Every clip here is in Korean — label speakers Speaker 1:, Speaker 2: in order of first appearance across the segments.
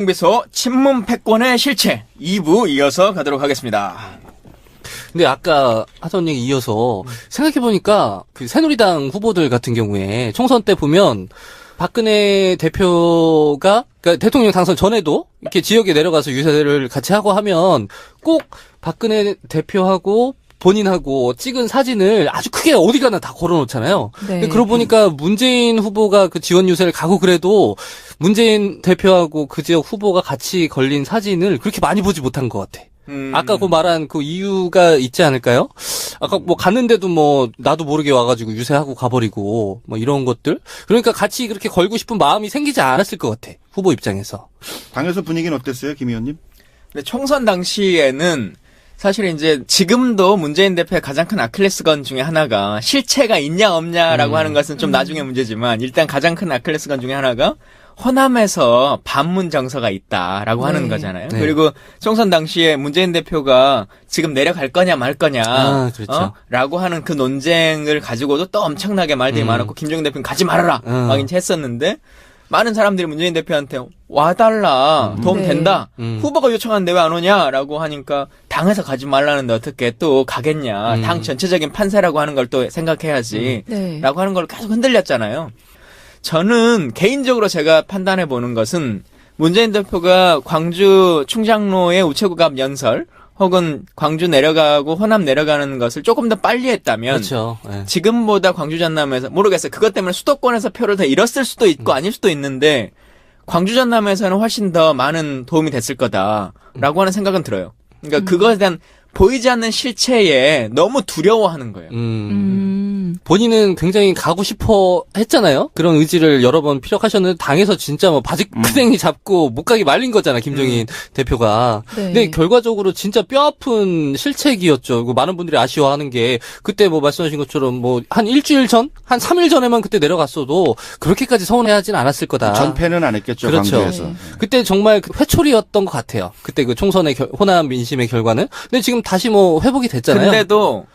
Speaker 1: 비서 친문 패권의 실체 2부 이어서 가도록 하겠습니다.
Speaker 2: 근데 아까 하던 얘기 이어서 생각해보니까 그 새누리당 후보들 같은 경우에 총선 때 보면 박근혜 대표가 그러니까 대통령 당선 전에도 이렇게 지역에 내려가서 유세를 같이 하고 하면 꼭 박근혜 대표하고 본인하고 찍은 사진을 아주 크게 어디 가나 다 걸어놓잖아요. 네. 근데 그러고 보니까 문재인 후보가 그 지원 유세를 가고 그래도 문재인 대표하고 그 지역 후보가 같이 걸린 사진을 그렇게 많이 보지 못한 것 같아. 아까 그 말한 그 이유가 있지 않을까요? 아까 뭐 갔는데도 뭐 나도 모르게 와가지고 유세하고 가버리고 뭐 이런 것들. 그러니까 같이 그렇게 걸고 싶은 마음이 생기지 않았을 것 같아. 후보 입장에서.
Speaker 3: 당에서 분위기는 어땠어요, 김 의원님?
Speaker 1: 근데 총선 당시에는 사실 이제 지금도 문재인 대표의 가장 큰 아킬레스건 중에 하나가 실체가 있냐 없냐라고 하는 것은 좀 나중에 문제지만 일단 가장 큰 아킬레스건 중에 하나가 호남에서 반문 정서가 있다라고 하는 거잖아요. 네. 그리고 총선 당시에 문재인 대표가 지금 내려갈 거냐 말 거냐
Speaker 2: 그렇죠.
Speaker 1: 라고 하는 그 논쟁을 가지고도 또 엄청나게 말들이 많았고 김종인 대표는 가지 말아라 막 이제 했었는데 많은 사람들이 문재인 대표한테 와달라 도움 된다 후보가 요청하는데 왜 안 오냐라고 하니까 당에서 가지 말라는데 어떻게 또 가겠냐 당 전체적인 판세라고 하는 걸 또 생각해야지 라고 하는 걸 계속 흔들렸잖아요. 저는 개인적으로 제가 판단해 보는 것은 문재인 대표가 광주 충장로의 우체국앞 연설 혹은 광주 내려가고 호남 내려가는 것을 조금 더 빨리 했다면
Speaker 2: 그렇죠. 네.
Speaker 1: 지금보다 광주 전남에서 모르겠어요. 그것 때문에 수도권에서 표를 더 잃었을 수도 있고 아닐 수도 있는데 광주 전남에서는 훨씬 더 많은 도움이 됐을 거다라고 하는 생각은 들어요. 그러니까 그것에 대한 보이지 않는 실체에 너무 두려워하는 거예요.
Speaker 2: 본인은 굉장히 가고 싶어 했잖아요. 그런 의지를 여러 번 피력하셨는데 당에서 진짜 뭐 바지 크댕이 잡고 못 가게 말린 거잖아, 김종인 대표가. 네. 근데 결과적으로 진짜 뼈아픈 실책이었죠. 많은 분들이 아쉬워하는 게 그때 뭐 말씀하신 것처럼 뭐 한 일주일 전? 한 3일 전에만 그때 내려갔어도 그렇게까지 서운해하진 않았을 거다.
Speaker 3: 전패는 안 했겠죠,
Speaker 2: 그렇죠.
Speaker 3: 광주에서.
Speaker 2: 네. 그때 정말 회초리였던 것 같아요. 그때 그 총선의 호남 민심의 결과는. 근데 지금 다시 뭐 회복이 됐잖아요.
Speaker 1: 근데도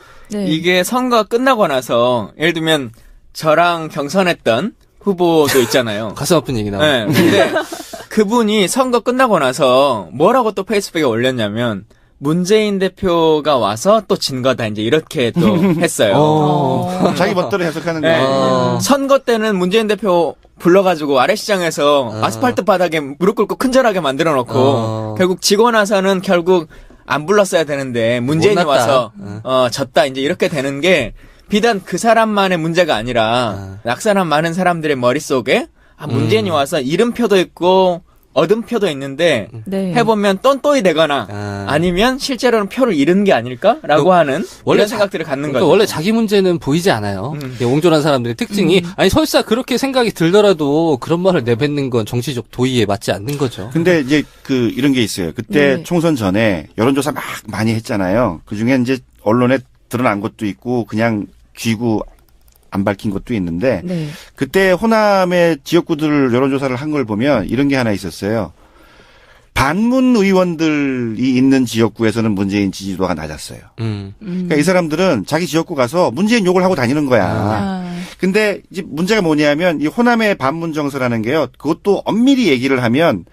Speaker 1: 이게 선거 끝나고 나서 예를 들면 저랑 경선했던 후보도 있잖아요.
Speaker 2: 가슴 아픈 얘기 나와요.
Speaker 1: 네. 근데 그분이 선거 끝나고 나서 뭐라고 또 페이스북에 올렸냐면 문재인 대표가 와서 또 진 거다 이제 이렇게 또 했어요.
Speaker 3: 자기 멋대로 해석하는
Speaker 1: 네.
Speaker 3: 거예요.
Speaker 1: 선거 때는 문재인 대표 불러가지고 아래시장에서 아스팔트 바닥에 무릎 꿇고 큰절하게 만들어 놓고 결국 지고 나서는 결국 안 불렀어야 되는데 문재인이 와서 졌다 이제 이렇게 되는 게 비단 그 사람만의 문제가 아니라 낙선한 많은 사람들의 머릿속에 문재인이 와서 잃은 표도 있고 얻은 표도 있는데 해보면 똔똔이 되거나 아니면 실제로는 표를 잃은 게 아닐까라고 하는 원래 이런 생각들을 갖는 거죠.
Speaker 2: 원래 자기 문제는 보이지 않아요. 옹졸한 사람들의 특징이 아니 설사 그렇게 생각이 들더라도 그런 말을 내뱉는 건 정치적 도의에 맞지 않는 거죠.
Speaker 3: 근데 이제 그 이런 게 있어요. 그때 총선 전에 여론조사 막 많이 했잖아요. 그중에 이제 언론에 드러난 것도 있고 그냥 쥐고 안 밝힌 것도 있는데 그때 호남의 지역구들 여론조사를 한 걸 보면 이런 게 하나 있었어요. 반문 의원들이 있는 지역구에서는 문재인 지지도가 낮았어요. 그러니까 이 사람들은 자기 지역구 가서 문재인 욕을 하고 다니는 거야. 근데 이제 문제가 뭐냐면 이 호남의 반문 정서라는 게요. 그것도 엄밀히 얘기를 하면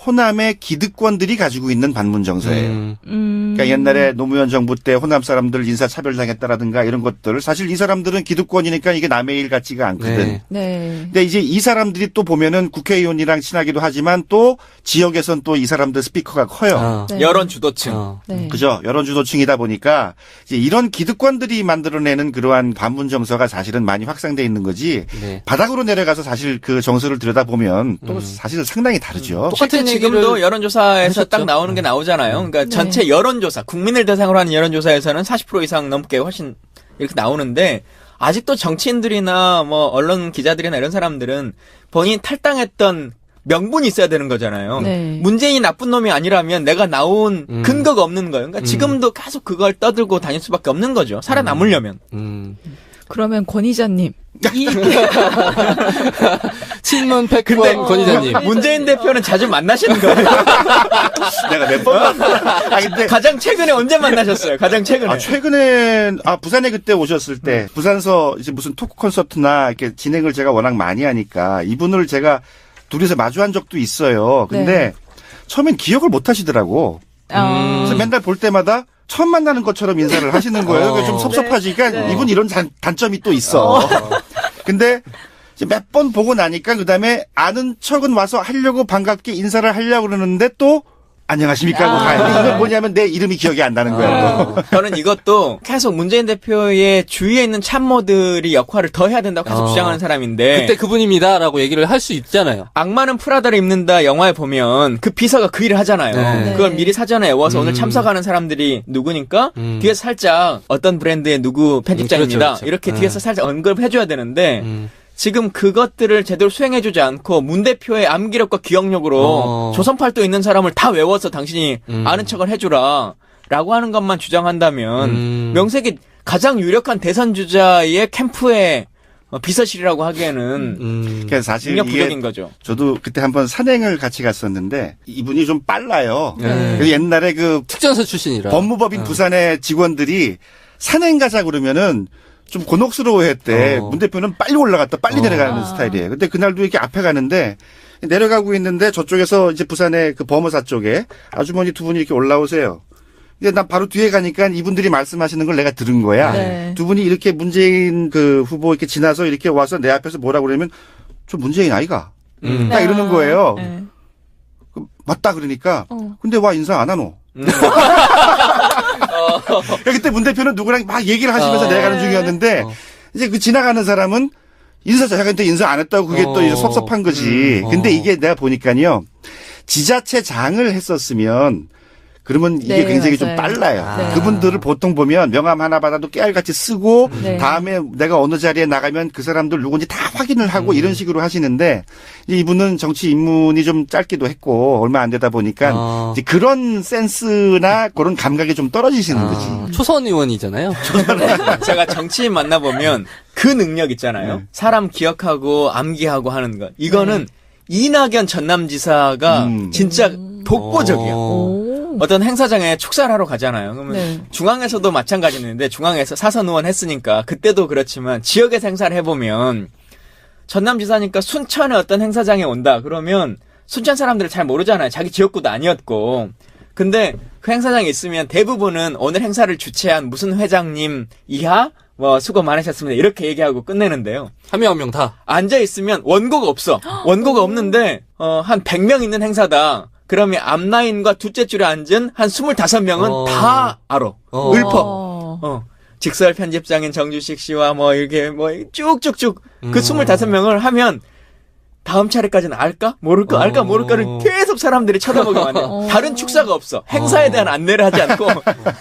Speaker 3: 호남의 기득권들이 가지고 있는 반문 정서예요. 그러니까 옛날에 노무현 정부 때 호남 사람들 인사차별당했다라든가 이런 것들 사실 이 사람들은 기득권이니까 이게 남의 일 같지가 않거든. 근데 이제 이 사람들이 또 보면은 국회의원이랑 친하기도 하지만 또 지역에선 또 이 사람들 스피커가 커요.
Speaker 1: 여론 주도층.
Speaker 3: 그죠. 여론 주도층이다 보니까 이제 이런 기득권들이 만들어내는 그러한 반문 정서가 사실은 많이 확산돼 있는 거지. 바닥으로 내려가서 사실 그 정서를 들여다보면 또 사실 상당히 다르죠.
Speaker 1: 똑같은 지금도 여론조사에서 하셨죠. 딱 나오는 게 나오잖아요. 그러니까 전체 여론조사, 국민을 대상으로 하는 여론조사에서는 40% 이상 넘게 훨씬 이렇게 나오는데 아직도 정치인들이나 뭐 언론 기자들이나 이런 사람들은 본인이 탈당했던 명분이 있어야 되는 거잖아요. 문재인이 나쁜 놈이 아니라면 내가 나온 근거가 없는 거예요. 그러니까 지금도 계속 그걸 떠들고 다닐 수밖에 없는 거죠. 살아남으려면.
Speaker 4: 그러면 권 이자님.
Speaker 2: 친문 패권 권 이자님.
Speaker 1: 문재인 대표는 자주 만나시는 거예요.
Speaker 3: 내가 몇 번 만났나.
Speaker 1: 근데 가장 최근에 언제 만나셨어요? 가장 최근에.
Speaker 3: 최근에 부산에 그때 오셨을 때 부산서 이제 무슨 토크 콘서트나 이렇게 진행을 제가 워낙 많이 하니까 이분을 제가 둘이서 마주한 적도 있어요. 근데 처음엔 기억을 못 하시더라고. 그래서 맨날 볼 때마다 처음 만나는 것처럼 인사를 하시는 거예요. 그래서 좀 섭섭하지. 그러니까 이분 이런 단점이 또 있어. 근데 몇 번 보고 나니까 그다음에 아는 척은 와서 하려고 반갑게 인사를 하려고 그러는데 또 안녕하십니까 하고 가요. 이건 뭐냐면 내 이름이 기억이 안 나는 거예요.
Speaker 1: 저는 이것도 계속 문재인 대표의 주위에 있는 참모들이 역할을 더 해야 된다고 계속 주장하는 사람인데
Speaker 2: 그때 그분입니다라고 얘기를 할 수 있잖아요.
Speaker 1: 악마는 프라다를 입는다 영화에 보면 그 비서가 그 일을 하잖아요.
Speaker 2: 네.
Speaker 1: 그걸 미리 사전에 외워서 오늘 참석하는 사람들이 누구니까 뒤에서 살짝 어떤 브랜드의 누구 편집장입니다.
Speaker 2: 그렇죠, 그렇죠.
Speaker 1: 이렇게 뒤에서 살짝 언급해줘야 되는데 지금 그것들을 제대로 수행해주지 않고 문 대표의 암기력과 기억력으로 조선팔도 있는 사람을 다 외워서 당신이 아는 척을 해주라 라고 하는 것만 주장한다면 명색이 가장 유력한 대선 주자의 캠프의 비서실이라고 하기에는
Speaker 3: 그러니까 사실
Speaker 1: 능력 부족인
Speaker 3: 이게
Speaker 1: 거죠.
Speaker 3: 저도 그때 한번 산행을 같이 갔었는데 이분이 좀 빨라요.
Speaker 2: 네.
Speaker 3: 그래서 옛날에 그
Speaker 2: 특전사 출신이라.
Speaker 3: 법무법인 부산의 직원들이 산행 가자 그러면은 좀 곤혹스러워했대. 문 대표는 빨리 올라갔다 빨리 내려가는 스타일이에요. 근데 그날도 이렇게 앞에 가는데 내려가고 있는데 저쪽에서 이제 부산의 그 범어사 쪽에 아주머니 두 분이 이렇게 올라오세요. 근데 난 바로 뒤에 가니까 이분들이 말씀하시는 걸 내가 들은 거야.
Speaker 4: 네.
Speaker 3: 두 분이 이렇게 문재인 그 후보 이렇게 지나서 이렇게 와서 내 앞에서 뭐라고 그러면 저 문재인 아이가? 딱 이러는 거예요.
Speaker 4: 네.
Speaker 3: 맞다 그러니까 근데 와 인사 안 하노? 그때 문 대표는 누구랑 막 얘기를 하시면서 내려가는 중이었는데 이제 그 지나가는 사람은 자기한테 인사 안 했다고 그게 또 이제 섭섭한 거지. 근데 이게 내가 보니까요 지자체장을 했었으면 그러면 이게
Speaker 4: 네,
Speaker 3: 굉장히
Speaker 4: 맞아요.
Speaker 3: 좀 빨라요.
Speaker 4: 네.
Speaker 3: 그분들을 보통 보면 명함 하나 받아도 깨알같이 쓰고
Speaker 4: 네.
Speaker 3: 다음에 내가 어느 자리에 나가면 그 사람들 누군지 다 확인을 하고 이런 식으로 하시는데 이분은 정치 입문이 좀 짧기도 했고 얼마 안 되다 보니까 이제 그런 센스나 그런 감각이 좀 떨어지시는 거지.
Speaker 2: 초선 의원이잖아요.
Speaker 1: 제가 정치인 만나보면 그 능력 있잖아요. 사람 기억하고 암기하고 하는 것. 이거는 이낙연 전남지사가 진짜 독보적이에요. 어떤 행사장에 축사를 하러 가잖아요. 그러면
Speaker 4: 네.
Speaker 1: 중앙에서도 마찬가지인데 중앙에서 사선 의원 했으니까 그때도 그렇지만 지역에서 행사를 해보면 전남지사니까 순천에 어떤 행사장에 온다. 그러면 순천 사람들을 잘 모르잖아요. 자기 지역구도 아니었고. 근데 그 행사장에 있으면 대부분은 오늘 행사를 주최한 무슨 회장님 이하 수고 많으셨습니다. 이렇게 얘기하고 끝내는데요.
Speaker 2: 한 명 한 명 다.
Speaker 1: 앉아있으면 원고가 없어. 원고가 없는데 한 100명 있는 행사다. 그러면 앞라인과 둘째 줄에 앉은 한 25명은 다 알아. 읊어. 직설 편집장인 정주식 씨와 이렇게 쭉쭉쭉 그 25명을 하면 다음 차례까지는 알까? 모를까? 알까? 모를까를 계속 사람들이 쳐다보게 만들어. 다른 축사가 없어. 행사에 대한 안내를 하지 않고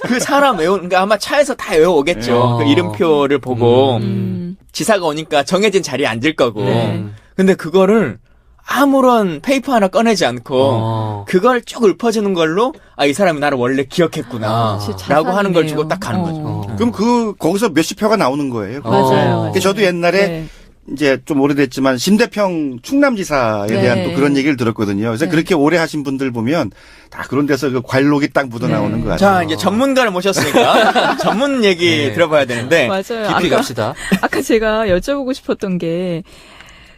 Speaker 1: 그 사람 그러니까 아마 차에서 다 외워오겠죠. 그 이름표를 보고 지사가 오니까 정해진 자리에 앉을 거고. 근데 그거를 아무런 페이퍼 하나 꺼내지 않고 그걸 쭉 읊어주는 걸로 이 사람이 나를 원래 기억했구나 라고 하는 걸 주고 딱 가는 거죠.
Speaker 3: 그럼 거기서 몇십 표가 나오는 거예요.
Speaker 4: 맞아요.
Speaker 3: 저도 옛날에 이제 좀 오래됐지만 심대평 충남지사에 대한 또 그런 얘기를 들었거든요. 그래서 그렇게 오래 하신 분들 보면 다 그런 데서 그 관록이 딱 묻어 나오는 것 같아요.
Speaker 1: 자, 이제 전문가를 모셨으니까 전문 얘기 들어봐야 되는데
Speaker 4: 맞아요.
Speaker 2: 깊이 갑시다.
Speaker 4: 아까 제가 여쭤보고 싶었던 게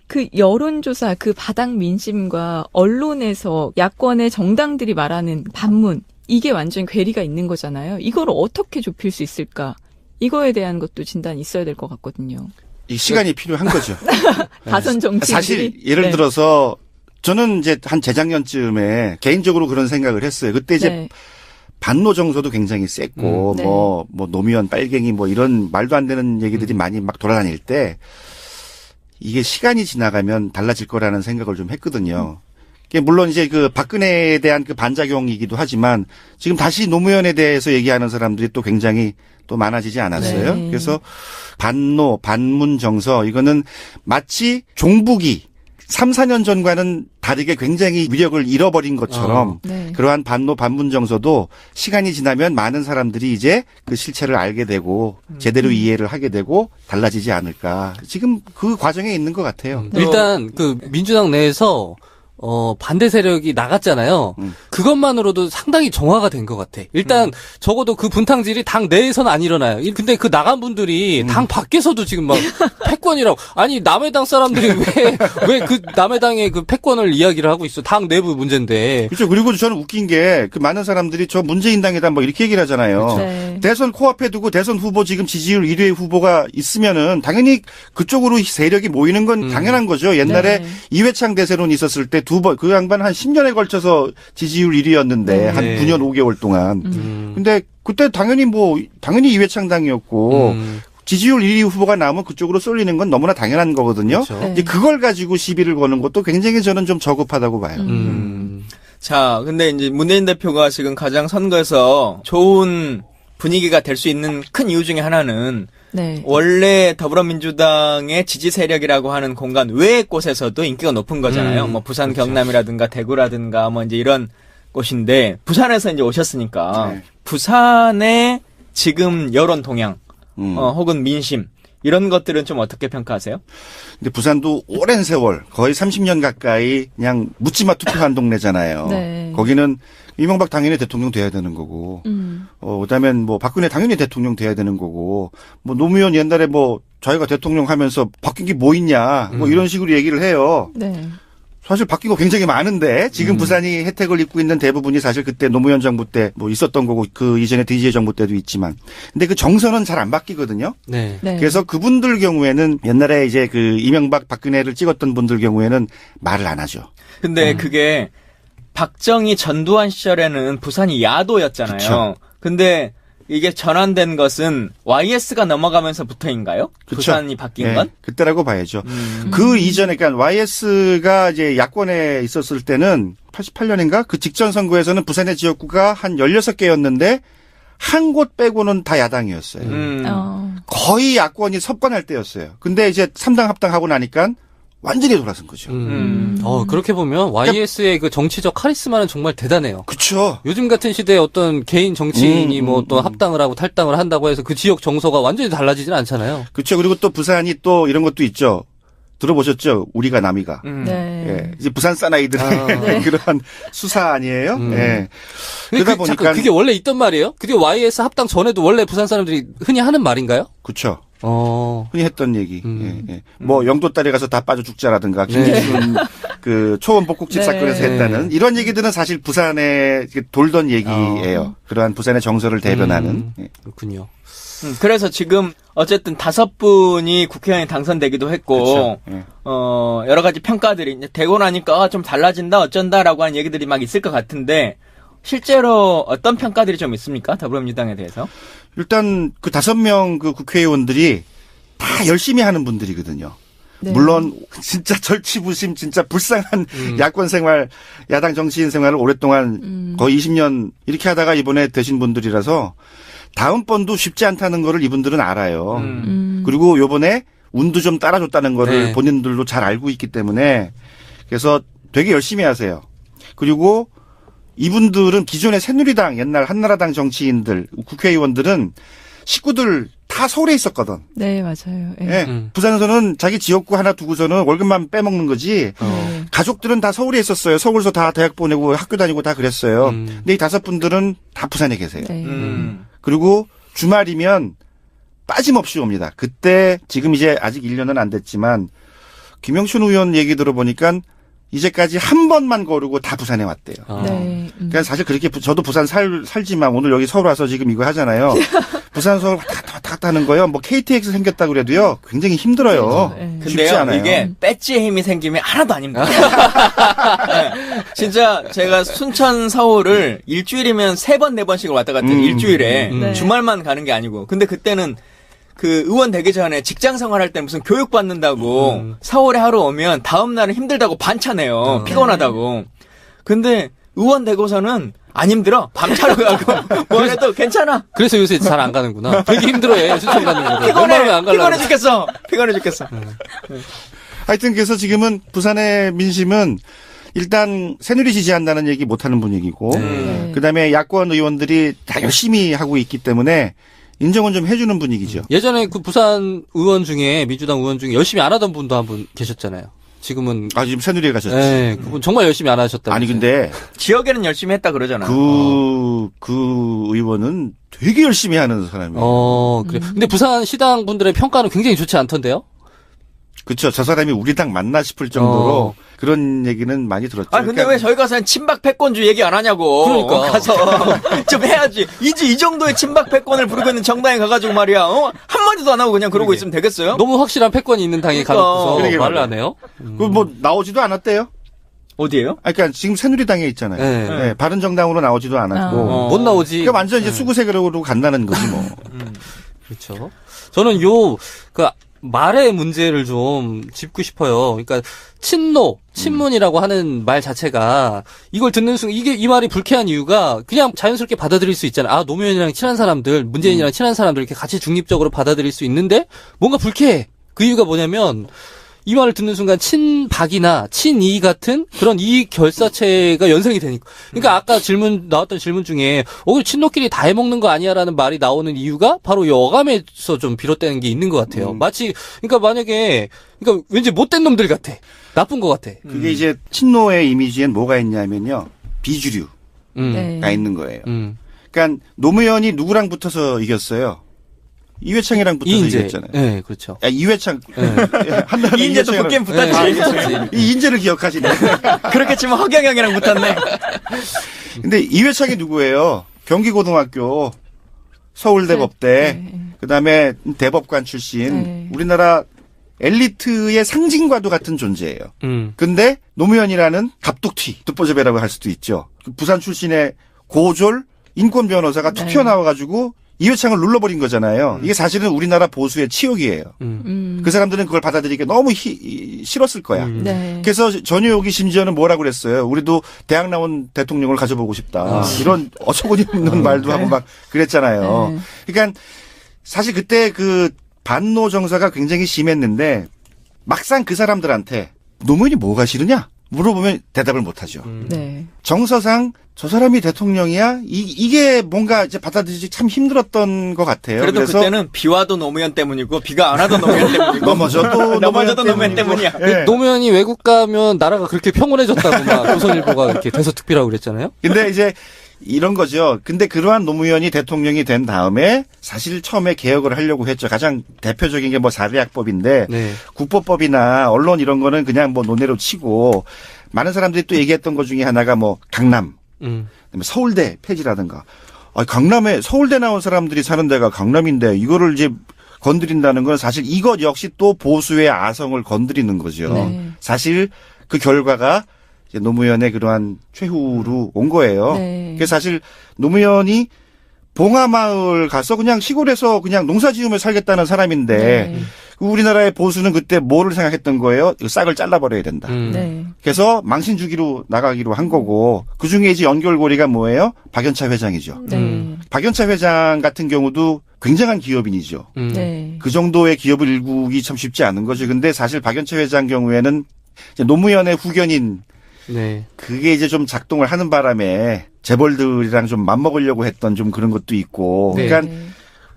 Speaker 4: 그 여론조사, 그 바닥 민심과 언론에서 야권의 정당들이 말하는 반문, 이게 완전 괴리가 있는 거잖아요. 이걸 어떻게 좁힐 수 있을까? 이거에 대한 것도 진단이 있어야 될 것 같거든요.
Speaker 3: 이 시간이 필요한 거죠.
Speaker 4: 다선 정치인들이.
Speaker 3: 사실 예를 들어서 저는 이제 한 재작년쯤에 개인적으로 그런 생각을 했어요. 그때 이제 반노 정서도 굉장히 셌고 뭐 노무현 빨갱이 이런 말도 안 되는 얘기들이 많이 막 돌아다닐 때 이게 시간이 지나가면 달라질 거라는 생각을 좀 했거든요. 물론 이제 그 박근혜에 대한 그 반작용이기도 하지만 지금 다시 노무현에 대해서 얘기하는 사람들이 또 굉장히 또 많아지지 않았어요.
Speaker 4: 네.
Speaker 3: 그래서 반노, 반문 정서 이거는 마치 종북이 3, 4년 전과는 다르게 굉장히 위력을 잃어버린 것처럼 그러한 반노, 반문 정서도 시간이 지나면 많은 사람들이 이제 그 실체를 알게 되고 제대로 이해를 하게 되고 달라지지 않을까. 지금 그 과정에 있는 것 같아요.
Speaker 2: 일단 그 민주당 내에서 반대 세력이 나갔잖아요. 그것만으로도 상당히 정화가 된 것 같아. 일단 적어도 그 분탕질이 당 내에서는 안 일어나요. 근데 그 나간 분들이 당 밖에서도 지금 막 패권이라고. 아니 남의 당 사람들이 왜 그 남의 당의 그 패권을 이야기를 하고 있어. 당 내부 문제인데.
Speaker 3: 그렇죠. 그리고 저는 웃긴 게 그 많은 사람들이 저 문재인 당이다 뭐 이렇게 얘기를 하잖아요.
Speaker 4: 네.
Speaker 3: 대선 코앞에 두고 대선 후보 지금 지지율 1위 후보가 있으면은 당연히 그쪽으로 세력이 모이는 건 당연한 거죠. 옛날에
Speaker 4: 네.
Speaker 3: 이회창 대세론 있었을 때 두 번 그 양반 한 10년에 걸쳐서 지지율 1위였는데
Speaker 4: 네.
Speaker 3: 한 9년 5개월 동안. 근데 그때 당연히 이회창 당이었고 지지율 1위 후보가 나오면 그쪽으로 쏠리는 건 너무나 당연한 거거든요.
Speaker 2: 그렇죠.
Speaker 4: 네.
Speaker 3: 이제 그걸 가지고 시비를 거는 것도 굉장히 저는 좀 저급하다고 봐요.
Speaker 1: 자, 근데 이제 문재인 대표가 지금 가장 선거에서 좋은 분위기가 될 수 있는 큰 이유 중에 하나는
Speaker 4: 네.
Speaker 1: 원래 더불어민주당의 지지 세력이라고 하는 공간 외의 곳에서도 인기가 높은 거잖아요. 뭐 부산
Speaker 2: 그렇죠.
Speaker 1: 경남이라든가 대구라든가 뭐 이제 이런 곳인데 부산에서 이제 오셨으니까
Speaker 3: 네.
Speaker 1: 부산의 지금 여론 동향 혹은 민심 이런 것들은 좀 어떻게 평가하세요?
Speaker 3: 근데 부산도 오랜 세월 거의 30년 가까이 그냥 묻지마 투표한 동네잖아요.
Speaker 4: 네.
Speaker 3: 거기는 이명박 당연히 대통령 돼야 되는 거고, 그다음엔 뭐 박근혜 당연히 대통령 돼야 되는 거고, 뭐 노무현 옛날에 뭐 자기가 대통령 하면서 바뀐 게 뭐 있냐, 뭐 이런 식으로 얘기를 해요.
Speaker 4: 네.
Speaker 3: 사실 바뀐 거 굉장히 많은데 지금 부산이 혜택을 입고 있는 대부분이 사실 그때 노무현 정부 때 뭐 있었던 거고 그 이전에 DJ 정부 때도 있지만, 근데 그 정서는 잘 안 바뀌거든요.
Speaker 2: 네.
Speaker 4: 네.
Speaker 3: 그래서 그분들 경우에는 옛날에 이제 그 이명박 박근혜를 찍었던 분들 경우에는 말을 안 하죠.
Speaker 1: 근데 그게 박정희 전두환 시절에는 부산이 야도였잖아요.
Speaker 3: 그쵸.
Speaker 1: 근데 이게 전환된 것은 YS가 넘어가면서부터인가요?
Speaker 3: 그쵸.
Speaker 1: 부산이 바뀐
Speaker 3: 예,
Speaker 1: 건?
Speaker 3: 그때라고 봐야죠. 그 이전에 그러니까 YS가 이제 야권에 있었을 때는 88년인가 그 직전 선거에서는 부산의 지역구가 한 16개였는데 한 곳 빼고는 다 야당이었어요. 거의 야권이 석권할 때였어요. 근데 이제 3당 합당하고 나니까 완전히 돌아선 거죠.
Speaker 2: 그렇게 보면 YS의 그 정치적 카리스마는 정말 대단해요.
Speaker 3: 그렇죠.
Speaker 2: 요즘 같은 시대에 어떤 개인 정치인이 뭐 또 합당을 하고 탈당을 한다고 해서 그 지역 정서가 완전히 달라지진 않잖아요.
Speaker 3: 그렇죠. 그리고 또 부산이 또 이런 것도 있죠. 들어보셨죠? 우리가 남이가.
Speaker 4: 네.
Speaker 3: 예. 이제 부산 사나이들의 그런 수사 아니에요? 예. 그러다 보니까
Speaker 2: 잠깐, 그게 원래 있던 말이에요? 그게 YS 합당 전에도 원래 부산 사람들이 흔히 하는 말인가요?
Speaker 3: 그렇죠.
Speaker 2: 어.
Speaker 3: 흔히 했던 얘기. 예, 예. 뭐 영도 딸에 가서 다 빠져 죽자라든가 김기춘 그 초원 복국집
Speaker 4: 네.
Speaker 3: 사건에서 했다는 이런 얘기들은 사실 부산에 돌던 얘기예요. 그러한 부산의 정서를 대변하는. 예.
Speaker 2: 그렇군요.
Speaker 1: 그래서 지금 어쨌든 5분이 국회의원이 당선되기도 했고
Speaker 3: 그렇죠. 예.
Speaker 1: 여러 가지 평가들이 이제 되고 나니까 좀 달라진다 어쩐다라고 하는 얘기들이 막 있을 것 같은데 실제로 어떤 평가들이 좀 있습니까? 더불어민주당에 대해서?
Speaker 3: 일단 그 5명 그 국회의원들이 다 열심히 하는 분들이거든요.
Speaker 4: 네.
Speaker 3: 물론 진짜 절치부심 진짜 불쌍한 야권 생활, 야당 정치인 생활을 오랫동안 거의 20년 이렇게 하다가 이번에 되신 분들이라서 다음번도 쉽지 않다는 거를 이분들은 알아요. 그리고 요번에 운도 좀 따라줬다는 거를
Speaker 2: 네.
Speaker 3: 본인들도 잘 알고 있기 때문에 그래서 되게 열심히 하세요. 그리고 이분들은 기존의 새누리당, 옛날 한나라당 정치인들, 국회의원들은 식구들 다 서울에 있었거든.
Speaker 4: 네, 맞아요. 예.
Speaker 3: 예. 부산에서는 자기 지역구 하나 두고서는 월급만 빼먹는 거지.
Speaker 4: 네.
Speaker 3: 가족들은 다 서울에 있었어요. 서울서 다 대학 보내고 학교 다니고 다 그랬어요. 근데 이 5분들은 다 부산에 계세요.
Speaker 4: 네.
Speaker 3: 그리고 주말이면 빠짐없이 옵니다. 그때 지금 이제 아직 1년은 안 됐지만 김영춘 의원 얘기 들어보니까 이제까지 한 번만 거르고 다 부산에 왔대요.
Speaker 4: 네.
Speaker 3: 그러니까 사실 그렇게 저도 부산 살지만 오늘 여기 서울 와서 지금 이거 하잖아요. 부산 서울 왔다 갔다 하는 거요. 뭐 KTX 생겼다 그래도요. 굉장히 힘들어요.
Speaker 4: 네.
Speaker 3: 쉽지
Speaker 1: 근데요,
Speaker 3: 않아요.
Speaker 1: 이게 배지의 힘이 생기면 하나도 아닙니다. 네. 진짜 제가 순천 서울을 일주일이면 3번, 4번씩을 왔다 갔다 일주일에
Speaker 4: 네.
Speaker 1: 주말만 가는 게 아니고. 근데 그때는 그 의원 되기 전에 직장 생활할 때 무슨 교육 받는다고 서울에 하루 오면 다음 날은 힘들다고 반차내요. 피곤하다고. 근데 의원 되고서는 안 힘들어. 밤차로 가고 뭐 해도 괜찮아.
Speaker 2: 그래서 요새 잘 안 가는구나. 되게 힘들어해. 추천 가는 거. 웬만하면 안
Speaker 1: 피곤해
Speaker 2: 가려고.
Speaker 1: 죽겠어. 피곤해 죽겠어.
Speaker 3: 하여튼 그래서 지금은 부산의 민심은 일단 새누리 지지한다는 얘기 못하는 분위기고
Speaker 4: 네.
Speaker 3: 그다음에 야권 의원들이 다 열심히 하고 있기 때문에 인정은 좀 해주는 분위기죠.
Speaker 2: 예전에 그 부산 의원 중에 민주당 의원 중에 열심히 안 하던 분도 한 분 계셨잖아요. 지금은
Speaker 3: 지금 새누리에 가셨지.
Speaker 2: 네, 그분 정말 열심히 안 하셨다.
Speaker 3: 아니 근데
Speaker 1: 지역에는 열심히 했다 그러잖아요.
Speaker 3: 그 의원은 되게 열심히 하는 사람이에요.
Speaker 2: 그래. 근데 부산 시당 분들의 평가는 굉장히 좋지 않던데요?
Speaker 3: 그렇죠. 저 사람이 우리 당 맞나 싶을 정도로 그런 얘기는 많이 들었죠.
Speaker 1: 근데
Speaker 3: 그러니까
Speaker 1: 왜 저희 가서는 친박 패권주 얘기 안 하냐고.
Speaker 2: 그러니까.
Speaker 1: 가서 좀 해야지. 이 정도의 친박 패권을 부르고 있는 정당에 가가지고 말이야. 한마디도 안 하고 그냥 그러고 있으면 되겠어요?
Speaker 2: 너무 확실한 패권이 있는 당에 가놓고서
Speaker 3: 그러게
Speaker 2: 말을
Speaker 3: 말이에요.
Speaker 2: 안 해요?
Speaker 3: 뭐 나오지도 않았대요.
Speaker 1: 어디에요?
Speaker 3: 그러니까 지금 새누리당에 있잖아요.
Speaker 2: 네.
Speaker 3: 네, 바른정당으로 나오지도 않았고.
Speaker 2: 못 나오지.
Speaker 3: 그러니까 완전 이제 수구색으로 간다는 거지 뭐.
Speaker 2: 그렇죠. 저는 말의 문제를 좀 짚고 싶어요. 그러니까 친문이라고 하는 말 자체가 이걸 듣는 순간 이 말이 불쾌한 이유가 그냥 자연스럽게 받아들일 수 있잖아요. 노무현이랑 친한 사람들, 문재인이랑 친한 사람들 이렇게 같이 중립적으로 받아들일 수 있는데 뭔가 불쾌해. 그 이유가 뭐냐면 이 말을 듣는 순간 친박이나 친이 같은 그런 이익 결사체가 연상이 되니까. 그러니까 아까 나왔던 질문 중에 친노끼리 다 해먹는 거 아니야라는 말이 나오는 이유가 바로 이 어감에서 좀 비롯되는 게 있는 것 같아요. 마치 그러니까 왠지 못된 놈들 같아. 나쁜 것 같아.
Speaker 3: 그게 이제 친노의 이미지엔 뭐가 있냐면요. 비주류가
Speaker 4: 네.
Speaker 3: 있는 거예요. 그러니까 노무현이 누구랑 붙어서 이겼어요? 이회창이랑 붙어서 이겼잖아요.
Speaker 2: 네, 그렇죠.
Speaker 3: 이회창.
Speaker 1: 이인재도 붙긴 붙었지.
Speaker 3: 이 인재를 기억하시네.
Speaker 1: 그렇게 치면 허경영이랑 붙었네.
Speaker 3: 근데 이회창이 누구예요? 경기고등학교, 서울대 법대, 그다음에 대법관 출신, 우리나라 엘리트의 상징과도 같은 존재예요. 근데 노무현이라는 갑툭튀, 듣보잡이라고 할 수도 있죠. 부산 출신의 고졸 인권 변호사가 툭 튀어나와가지고 이회창을 눌러버린 거잖아요. 이게 사실은 우리나라 보수의 치욕이에요. 그 사람들은 그걸 받아들이기 너무 싫었을 거야.
Speaker 4: 네.
Speaker 3: 그래서 전효옥이 심지어는 뭐라고 그랬어요. 우리도 대학 나온 대통령을 가져보고 싶다. 이런 어처구니 없는 말도 하고 막 그랬잖아요. 그러니까 사실 그때 그 반노 정서가 굉장히 심했는데 막상 그 사람들한테 노무현이 뭐가 싫으냐? 물어보면 대답을 못하죠.
Speaker 4: 네.
Speaker 3: 정서상 저 사람이 대통령이야? 이게 뭔가 이제 받아들이기 참 힘들었던 것 같아요.
Speaker 1: 그래도
Speaker 3: 그래서
Speaker 1: 그때는 비 와도 노무현 때문이고 비가 안 와도 노무현 때문이고
Speaker 3: 넘어져도
Speaker 1: 노무현 때문이야.
Speaker 3: 네.
Speaker 2: 노무현이 외국 가면 나라가 그렇게 평온해졌다고 막 조선일보가 이렇게 대서특필하고 그랬잖아요.
Speaker 3: 근데 이제 이런 거죠. 근데 그러한 노무현이 대통령이 된 다음에 사실 처음에 개혁을 하려고 했죠. 가장 대표적인 게 뭐 사대약법인데 국보법이나 언론 이런 거는 그냥 뭐 논외로 치고 많은 사람들이 또 얘기했던 것 중에 하나가 뭐 강남, 그다음에 서울대 폐지라든가. 강남에 서울대 나온 사람들이 사는 데가 강남인데 이거를 이제 건드린다는 건 사실 이것 역시 또 보수의 아성을 건드리는 거죠.
Speaker 4: 네.
Speaker 3: 사실 그 결과가 노무현의 그러한 최후로 온 거예요.
Speaker 4: 네.
Speaker 3: 그래서 사실 노무현이 봉하마을 가서 그냥 시골에서 그냥 농사 지으며 살겠다는 사람인데
Speaker 4: 네.
Speaker 3: 우리나라의 보수는 그때 뭐를 생각했던 거예요? 이거 싹을 잘라버려야 된다.
Speaker 4: 네.
Speaker 3: 그래서 망신 주기로 나가기로 한 거고 그중에 이제 연결고리가 뭐예요? 박연차 회장이죠.
Speaker 4: 네.
Speaker 3: 박연차 회장 같은 경우도 굉장한 기업인이죠.
Speaker 4: 네.
Speaker 3: 그 정도의 기업을 일구기 참 쉽지 않은 거죠. 근데 사실 박연차 회장 경우에는 이제 노무현의 후견인 그게 이제 좀 작동을 하는 바람에 재벌들이랑 좀 맞먹으려고 했던 좀 그런 것도 있고. 그러니까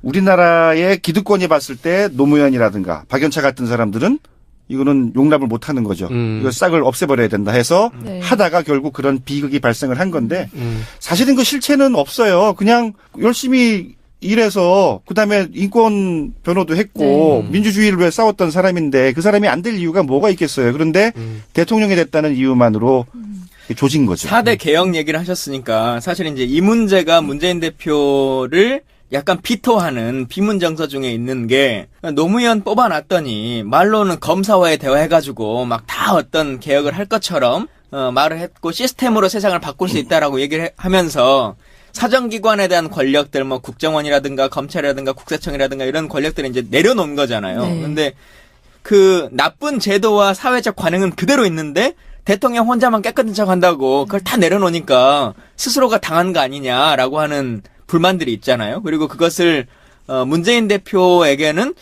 Speaker 3: 우리나라의 기득권이 봤을 때 노무현이라든가 박연차 같은 사람들은 이거는 용납을 못 하는 거죠. 이거 싹을 없애버려야 된다 해서 하다가 결국 그런 비극이 발생을 한 건데 사실은 그 실체는 없어요. 그냥 열심히 일해서 그다음에 인권 변호도 했고 민주주의를 위해 싸웠던 사람인데 그 사람이 안 될 이유가 뭐가 있겠어요. 그런데 대통령이 됐다는 이유만으로 조진 거죠.
Speaker 1: 4대 개혁 얘기를 하셨으니까 사실 이제 이 문제가 문재인 대표를 약간 비토하는 비문정서 중에 있는 게 노무현 뽑아놨더니 말로는 검사와의 대화해가지고 막 다 어떤 개혁을 할 것처럼 말을 했고 시스템으로 세상을 바꿀 수 있다라고 얘기를 하면서 사정기관에 대한 권력들, 뭐 국정원이라든가 검찰이라든가 국세청이라든가 이런 권력들을 이제 내려놓은 거잖아요. 근데 그 나쁜 제도와 사회적 관행은 그대로 있는데 대통령 혼자만 깨끗한 척 한다고 그걸 다 내려놓으니까 스스로가 당한 거 아니냐라고 하는 불만들이 있잖아요. 그리고 그것을 문재인 대표에게는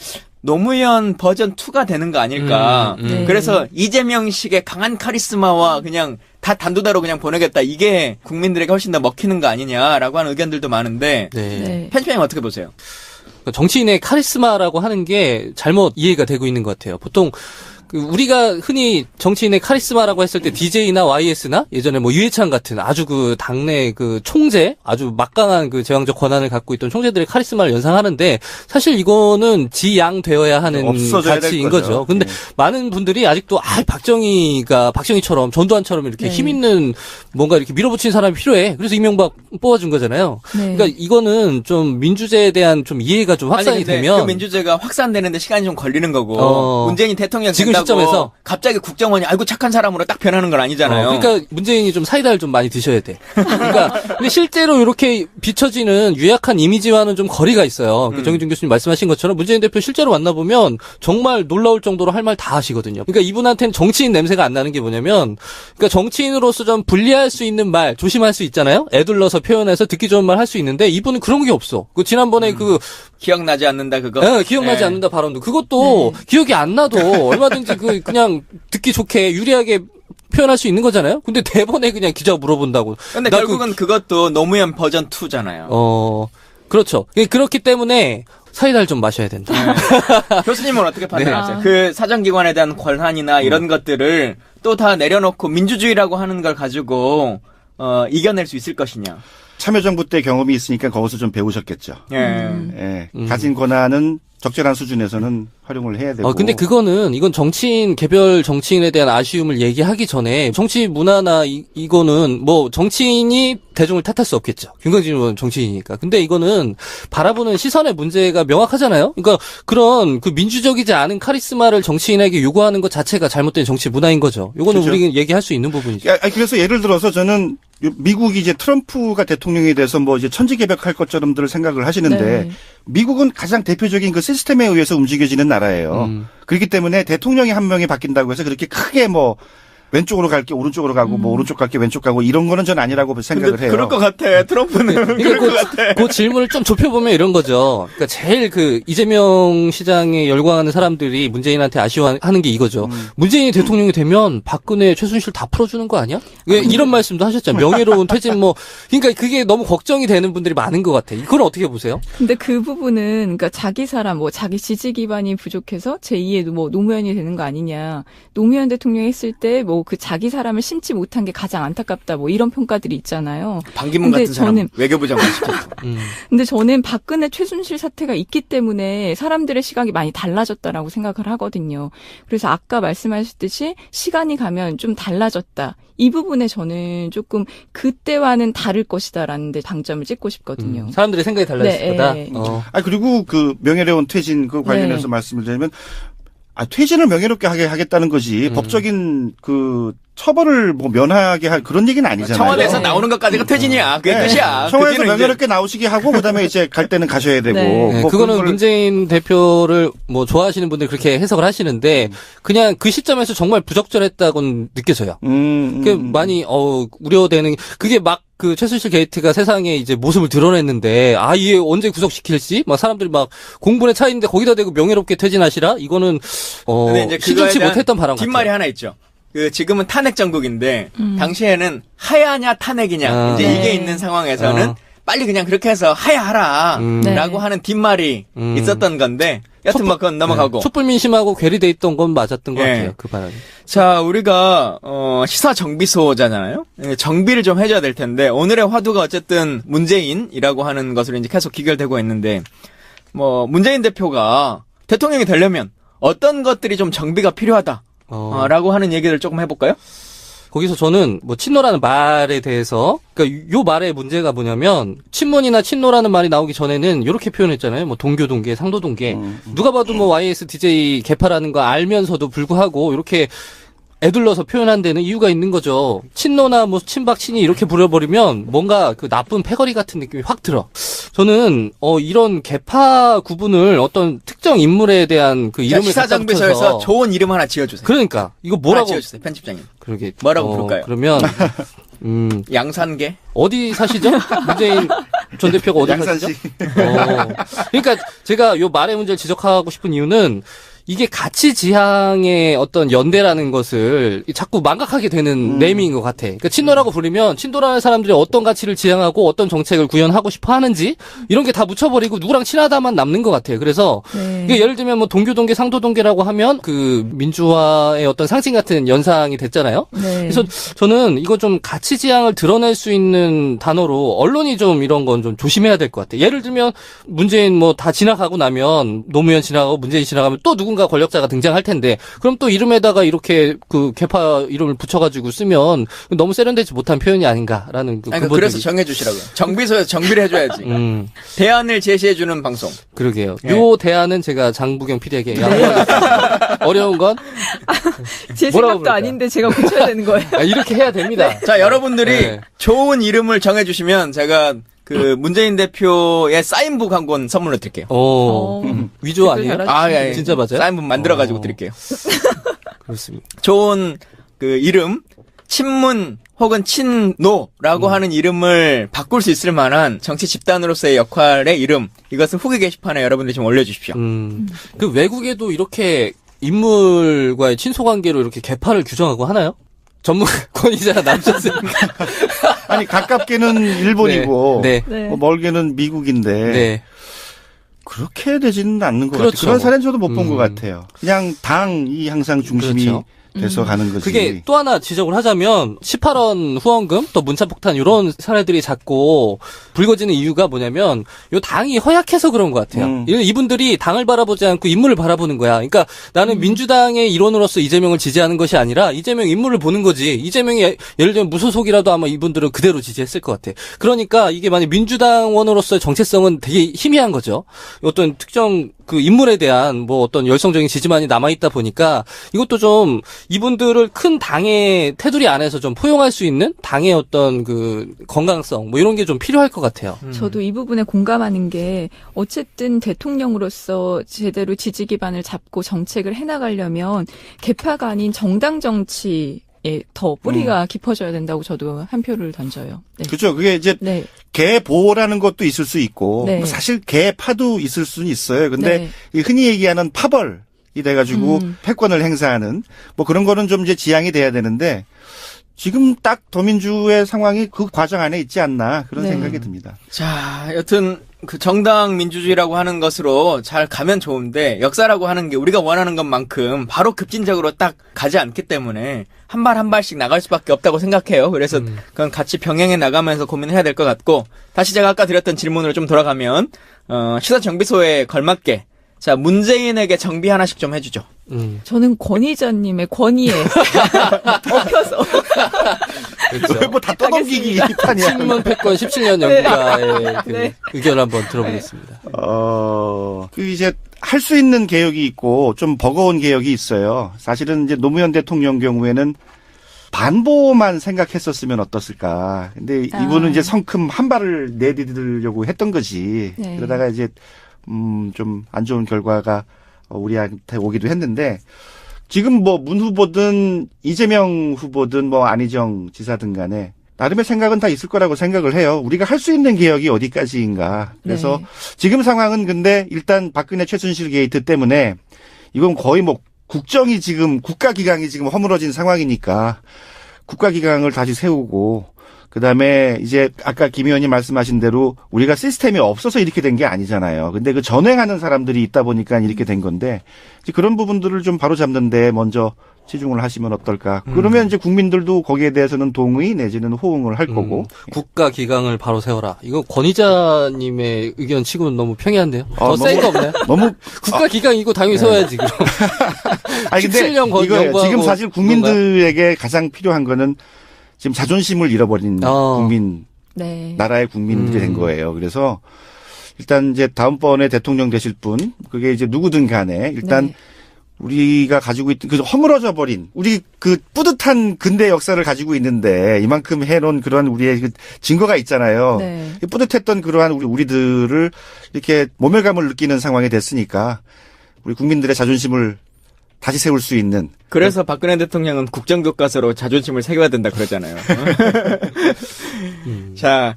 Speaker 1: 노무현 버전 2가 되는 거 아닐까. 그래서 이재명식의 강한 카리스마와 그냥 다 단도다로 그냥 보내겠다. 이게 국민들에게 훨씬 더 먹히는 거 아니냐라고 하는 의견들도 많은데 편집장님 어떻게 보세요?
Speaker 2: 정치인의 카리스마라고 하는 게 잘못 이해가 되고 있는 것 같아요. 보통 우리가 흔히 정치인의 카리스마라고 했을 때 DJ나 YS나 예전에 뭐 유해찬 같은 아주 그 당내 그 총재, 아주 막강한 그 제왕적 권한을 갖고 있던 총재들의 카리스마를 연상하는데 사실 이거는 지양되어야 하는 가치인 거죠. 근데 많은 분들이 아직도 박정희처럼 전두환처럼 이렇게 힘 있는 뭔가 이렇게 밀어붙인 사람이 필요해. 그래서 이명박 뽑아준 거잖아요. 그러니까 이거는 좀 민주제에 대한 좀 이해가 좀 확산이 되면
Speaker 1: 그 민주제가 확산되는데 시간이 좀 걸리는 거고 문재인이 대통령
Speaker 2: 지금
Speaker 1: 된다고
Speaker 2: 시점에서
Speaker 1: 갑자기 국정원이 아이고 착한 사람으로 딱 변하는 건 아니잖아요.
Speaker 2: 그러니까 문재인이 좀 사이다를 좀 많이 드셔야 돼. 그러니까 근데 실제로 이렇게 비춰지는 유약한 이미지와는 좀 거리가 있어요. 정의준 교수님 말씀하신 것처럼 문재인 대표 실제로 만나보면 정말 놀라울 정도로 할 말 다 하시거든요. 그러니까 이분한테는 정치인 냄새가 안 나는 게 뭐냐면 그러니까 정치인으로서 좀 불리할 수 있는 말 조심할 수 있잖아요. 애둘러서 표현해서 듣기 좋은 말 할 수 있는데 이분은 그런 게 없어. 그 지난번에
Speaker 1: 기억나지 않는다 그거.
Speaker 2: 네, 기억나지 않는다 발언도 그것도 기억이 안 나도 얼마든지 그냥 듣기 좋게 유리하게 표현할 수 있는 거잖아요. 근데 대본에 그냥 기자가 물어본다고.
Speaker 1: 근데 결국은 그것도 노무현 버전 2잖아요.
Speaker 2: 그렇죠. 그렇기 때문에 사이다를 좀 마셔야 된다.
Speaker 1: 교수님은 어떻게 판단하세요? 그 사정기관에 대한 권한이나 이런 것들을 또 다 내려놓고 민주주의라고 하는 걸 가지고 이겨낼 수 있을 것이냐.
Speaker 3: 참여정부 때 경험이 있으니까 거기서 좀 배우셨겠죠. 가진 권한은 적절한 수준에서는 활용을 해야 되고.
Speaker 2: 근데 이건 개별 정치인에 대한 아쉬움을 얘기하기 전에 정치 문화나 이거는 뭐 정치인이 대중을 탓할 수 없겠죠. 김광진 의원 정치인이니까. 근데 이거는 바라보는 시선의 문제가 명확하잖아요. 그러니까 그런 그 민주적이지 않은 카리스마를 정치인에게 요구하는 것 자체가 잘못된 정치 문화인 거죠. 이거는 그렇죠. 우리가 얘기할 수 있는 부분이죠.
Speaker 3: 그래서 예를 들어서 저는 미국이 이제 트럼프가 대통령이 돼서 뭐 이제 천지개벽할 것처럼들 생각을 하시는데 미국은 가장 대표적인 그 시스템에 의해서 움직여지는 나라예요. 그렇기 때문에 대통령이 한 명이 바뀐다고 해서 그렇게 크게 뭐 왼쪽으로 갈게 오른쪽으로 가고 뭐 오른쪽 갈게 왼쪽 가고 이런 거는 전 아니라고 생각을 해요.
Speaker 1: 그럴 것 같아. 트럼프는 그럴 것 같아.
Speaker 2: 그 질문을 좀 좁혀보면 이런 거죠. 그러니까 제일 이재명 시장에 열광하는 사람들이 문재인한테 아쉬워하는 게 이거죠. 문재인이 대통령이 되면 박근혜, 최순실 다 풀어주는 거 아니야? 이런 말씀도 하셨잖아요. 명예로운 퇴진 그러니까 그게 너무 걱정이 되는 분들이 많은 것 같아요. 그걸 어떻게 보세요?
Speaker 4: 근데 그 부분은 그러니까 자기 사람 자기 지지 기반이 부족해서 제2의 노무현이 되는 거 아니냐. 노무현 대통령이 했을 때 그 자기 사람을 심지 못한 게 가장 안타깝다 이런 평가들이 있잖아요.
Speaker 1: 반기문 같은 사람 외교부 장관 시켰어.
Speaker 4: 근데 저는 박근혜 최순실 사태가 있기 때문에 사람들의 시각이 많이 달라졌다라고 생각을 하거든요. 그래서 아까 말씀하셨듯이 시간이 가면 좀 달라졌다. 이 부분에 저는 조금 그때와는 다를 것이다라는 데 방점을 찍고 싶거든요.
Speaker 2: 사람들의 생각이 달라질 거다.
Speaker 3: 그리고 그 명예로운 퇴진 관련해서 말씀을 드리면 퇴진을 명예롭게 하겠다는 거지 법적인 그 처벌을 면하게 할 그런 얘기는 아니잖아요.
Speaker 1: 청와대에서 나오는 것까지가 퇴진이야. 그게 끝이야.
Speaker 3: 청와대에서 명예롭게 나오시게 하고 그다음에 이제 갈 때는 가셔야 되고.
Speaker 2: 그거는 문재인 대표를 좋아하시는 분들이 그렇게 해석을 하시는데 그냥 그 시점에서 정말 부적절했다고는 느껴져요. 많이 우려되는 그게 그 최순실 게이트가 세상에 이제 모습을 드러냈는데 이게 언제 구속시킬지 사람들이 공분에 차 있는데 거기다 대고 명예롭게 퇴진하시라 이거는 시즌치 못했던 바람 같아요.
Speaker 1: 뒷말이 하나 있죠. 지금은 탄핵 정국인데 당시에는 하야냐 탄핵이냐 이제 이게 있는 상황에서는 빨리 그냥 그렇게 해서 하야하라라고 하는 뒷말이 있었던 건데 여튼 그건 넘어가고
Speaker 2: 촛불민심하고 괴리돼 있던 건 맞았던 것 같아요. 그 바람이.
Speaker 1: 자, 우리가 시사 정비소잖아요. 정비를 좀 해줘야 될 텐데 오늘의 화두가 어쨌든 문재인이라고 하는 것으로 이제 계속 기결되고 있는데 문재인 대표가 대통령이 되려면 어떤 것들이 좀 정비가 필요하다. 라고 하는 얘기를 조금 해볼까요?
Speaker 2: 거기서 저는 친노라는 말에 대해서 요 말의 문제가 뭐냐면 친문이나 친노라는 말이 나오기 전에는 이렇게 표현했잖아요. 동교 동계, 상도 동계. 누가 봐도 YS DJ 개파라는 거 알면서도 불구하고 이렇게 애둘러서 표현한 데는 이유가 있는 거죠. 친노나 친박, 친이 이렇게 부려버리면 뭔가 그 나쁜 패거리 같은 느낌이 확 들어. 저는 이런 개파 구분을 어떤 특정 인물에 대한 그 이름을
Speaker 1: 시사정비소에서 좋은 이름 하나 지어주세요.
Speaker 2: 그러니까 이거 뭐라고
Speaker 1: 지어주세요, 편집장님.
Speaker 2: 그러게
Speaker 1: 뭐라고 부를까요?
Speaker 2: 그러면
Speaker 1: 양산계?
Speaker 2: 어디 사시죠? 문재인 전 대표가 어디 사시죠? 그러니까 제가 요 말의 문제를 지적하고 싶은 이유는 이게 가치 지향의 어떤 연대라는 것을 자꾸 망각하게 되는 네이밍인 것 같아. 그러니까 친노라고 부르면 친노라는 사람들이 어떤 가치를 지향하고 어떤 정책을 구현하고 싶어 하는지 이런 게 다 묻혀버리고 누구랑 친하다만 남는 것 같아요. 그래서 이게 예를 들면 뭐 동교동계, 상도동계라고 하면 그 민주화의 어떤 상징 같은 연상이 됐잖아요. 그래서 저는 이거 좀 가치 지향을 드러낼 수 있는 단어로 언론이 좀 이런 건 좀 조심해야 될 것 같아요. 예를 들면 문재인 뭐 다 지나가고 나면 노무현 지나가고 문재인 지나가면 또 누군가 권력자가 등장할 텐데 그럼 또 이름에다가 이렇게 그 계파 이름을 붙여가지고 쓰면 너무 세련되지 못한 표현이 아닌가라는 그
Speaker 1: 아니, 그래서 정해주시라고요. 정비소에서 정비를 해줘야지. 대안을 제시해주는 방송.
Speaker 2: 그러게요. 요 대안은 제가 장부경 PD에게 양보하겠습니다. 어려운 건
Speaker 4: 제
Speaker 2: 뭐라고
Speaker 4: 생각도
Speaker 2: 부를까요?
Speaker 4: 아닌데 제가 고쳐야 되는 거예요.
Speaker 2: 이렇게 해야 됩니다.
Speaker 1: 자, 여러분들이
Speaker 2: 네.
Speaker 1: 좋은 이름을 정해주시면 제가 그 문재인 대표의 사인북 한 권 선물로 드릴게요.
Speaker 2: 위조 아니에요?
Speaker 1: 예.
Speaker 2: 진짜 맞아요?
Speaker 1: 사인북 만들어가지고 드릴게요.
Speaker 2: 그렇습니다.
Speaker 1: 좋은 그 이름, 친문 혹은 친노라고 하는 이름을 바꿀 수 있을 만한 정치 집단으로서의 역할의 이름, 이것은 후기 게시판에 여러분들이 좀 올려주십시오.
Speaker 2: 그 외국에도 이렇게 인물과의 친소관계로 이렇게 계파를 규정하고 하나요? 전문 권위자가 남셨으니까.
Speaker 3: 아니 가깝게는 일본이고
Speaker 2: 네.
Speaker 3: 뭐 멀게는 미국인데
Speaker 2: 네.
Speaker 3: 그렇게 되지는 않는 것
Speaker 2: 그렇죠.
Speaker 3: 같아요. 그런 사례는 저도 못 본 것 같아요. 그냥 당이 항상 중심이
Speaker 2: 그렇죠.
Speaker 3: 돼서 가는 거지.
Speaker 2: 그게 또 하나 지적을 하자면 18원 후원금 또 문자폭탄 이런 사례들이 자꾸 불거지는 이유가 뭐냐면 요 당이 허약해서 그런 것 같아요. 이분들이 당을 바라보지 않고 인물을 바라보는 거야. 그러니까 나는 민주당의 일원으로서 이재명을 지지하는 것이 아니라 이재명 인물을 보는 거지. 이재명이 예를 들면 무소속이라도 아마 이분들은 그대로 지지했을 것 같아. 그러니까 이게 만약 민주당원으로서의 정체성은 되게 희미한 거죠. 어떤 특정 그 인물에 대한 뭐 어떤 열성적인 지지만이 남아있다 보니까 이것도 좀 이분들을 큰 당의 테두리 안에서 좀 포용할 수 있는 당의 어떤 그 건강성 뭐 이런 게 좀 필요할 것 같아요.
Speaker 4: 저도 이 부분에 공감하는 게 어쨌든 대통령으로서 제대로 지지 기반을 잡고 정책을 해나가려면 계파가 아닌 정당 정치 더 뿌리가 깊어져야 된다고 저도 한 표를 던져요. 네.
Speaker 3: 그렇죠. 그게 이제 개 보호라는 것도 있을 수 있고 사실 개파도 있을 수는 있어요. 근데 이 흔히 얘기하는 파벌이 돼가지고 패권을 행사하는 뭐 그런 거는 좀 이제 지양이 돼야 되는데 지금 딱 더민주의 상황이 그 과정 안에 있지 않나 그런 생각이 듭니다.
Speaker 1: 자, 여튼 그 정당 민주주의라고 하는 것으로 잘 가면 좋은데 역사라고 하는 게 우리가 원하는 것만큼 바로 급진적으로 딱 가지 않기 때문에 한 발 한 발씩 나갈 수밖에 없다고 생각해요. 그래서 그건 같이 병행해 나가면서 고민을 해야 될 것 같고 다시 제가 아까 드렸던 질문으로 좀 돌아가면 시사정비소에 걸맞게 자 문재인에게 정비 하나씩 좀 해주죠.
Speaker 4: 저는 권위자님의 권위에 엎혀서
Speaker 2: 그렇죠.
Speaker 3: 뭐 다 떠넘기기 판이야.
Speaker 2: 친문 패권 17년 연구가의 그 의견을 한번 들어보겠습니다.
Speaker 3: 그 이제 할 수 있는 개혁이 있고 좀 버거운 개혁이 있어요. 사실은 이제 노무현 대통령 경우에는 반보만 생각했었으면 어떻을까. 근데 이분은 이제 성큼 한 발을 내디디려고 했던 거지. 그러다가 이제 좀 안 좋은 결과가 우리한테 오기도 했는데 지금 뭐 문 후보든 이재명 후보든 뭐 안희정 지사든 간에 나름의 생각은 다 있을 거라고 생각을 해요. 우리가 할 수 있는 개혁이 어디까지인가. 그래서 지금 상황은 근데 일단 박근혜 최순실 게이트 때문에 이건 거의 뭐 국정이 지금 국가기강이 지금 허물어진 상황이니까 국가기강을 다시 세우고 그다음에 이제 아까 김 의원님 말씀하신 대로 우리가 시스템이 없어서 이렇게 된 게 아니잖아요. 근데 그 전횡하는 사람들이 있다 보니까 이렇게 된 건데 이제 그런 부분들을 좀 바로잡는 데 먼저 치중을 하시면 어떨까. 그러면 이제 국민들도 거기에 대해서는 동의 내지는 호응을 할 거고.
Speaker 2: 국가 기강을 바로 세워라. 이거 권위자님의 의견 치고는 너무 평이한데요. 더 센 거 없나요?
Speaker 3: 너무
Speaker 2: 국가 기강이고 당연히 세워야지. 그럼.
Speaker 3: 아니 근데
Speaker 2: 17년
Speaker 3: 이거예요. 지금 사실 국민들에게 가장 필요한 거는 지금 자존심을 잃어버린 국민, 나라의 국민들이 된 거예요. 그래서 일단 이제 다음번에 대통령 되실 분, 그게 이제 누구든 간에 일단 우리가 가지고 있던 그 허물어져 버린 우리 그 뿌듯한 근대 역사를 가지고 있는데 이만큼 해놓은 그런 우리의 그 증거가 있잖아요. 뿌듯했던 그러한 우리들을 이렇게 모멸감을 느끼는 상황이 됐으니까 우리 국민들의 자존심을 다시 세울 수 있는.
Speaker 1: 그래서 박근혜 대통령은 국정교과서로 자존심을 새겨야 된다 그러잖아요. 자,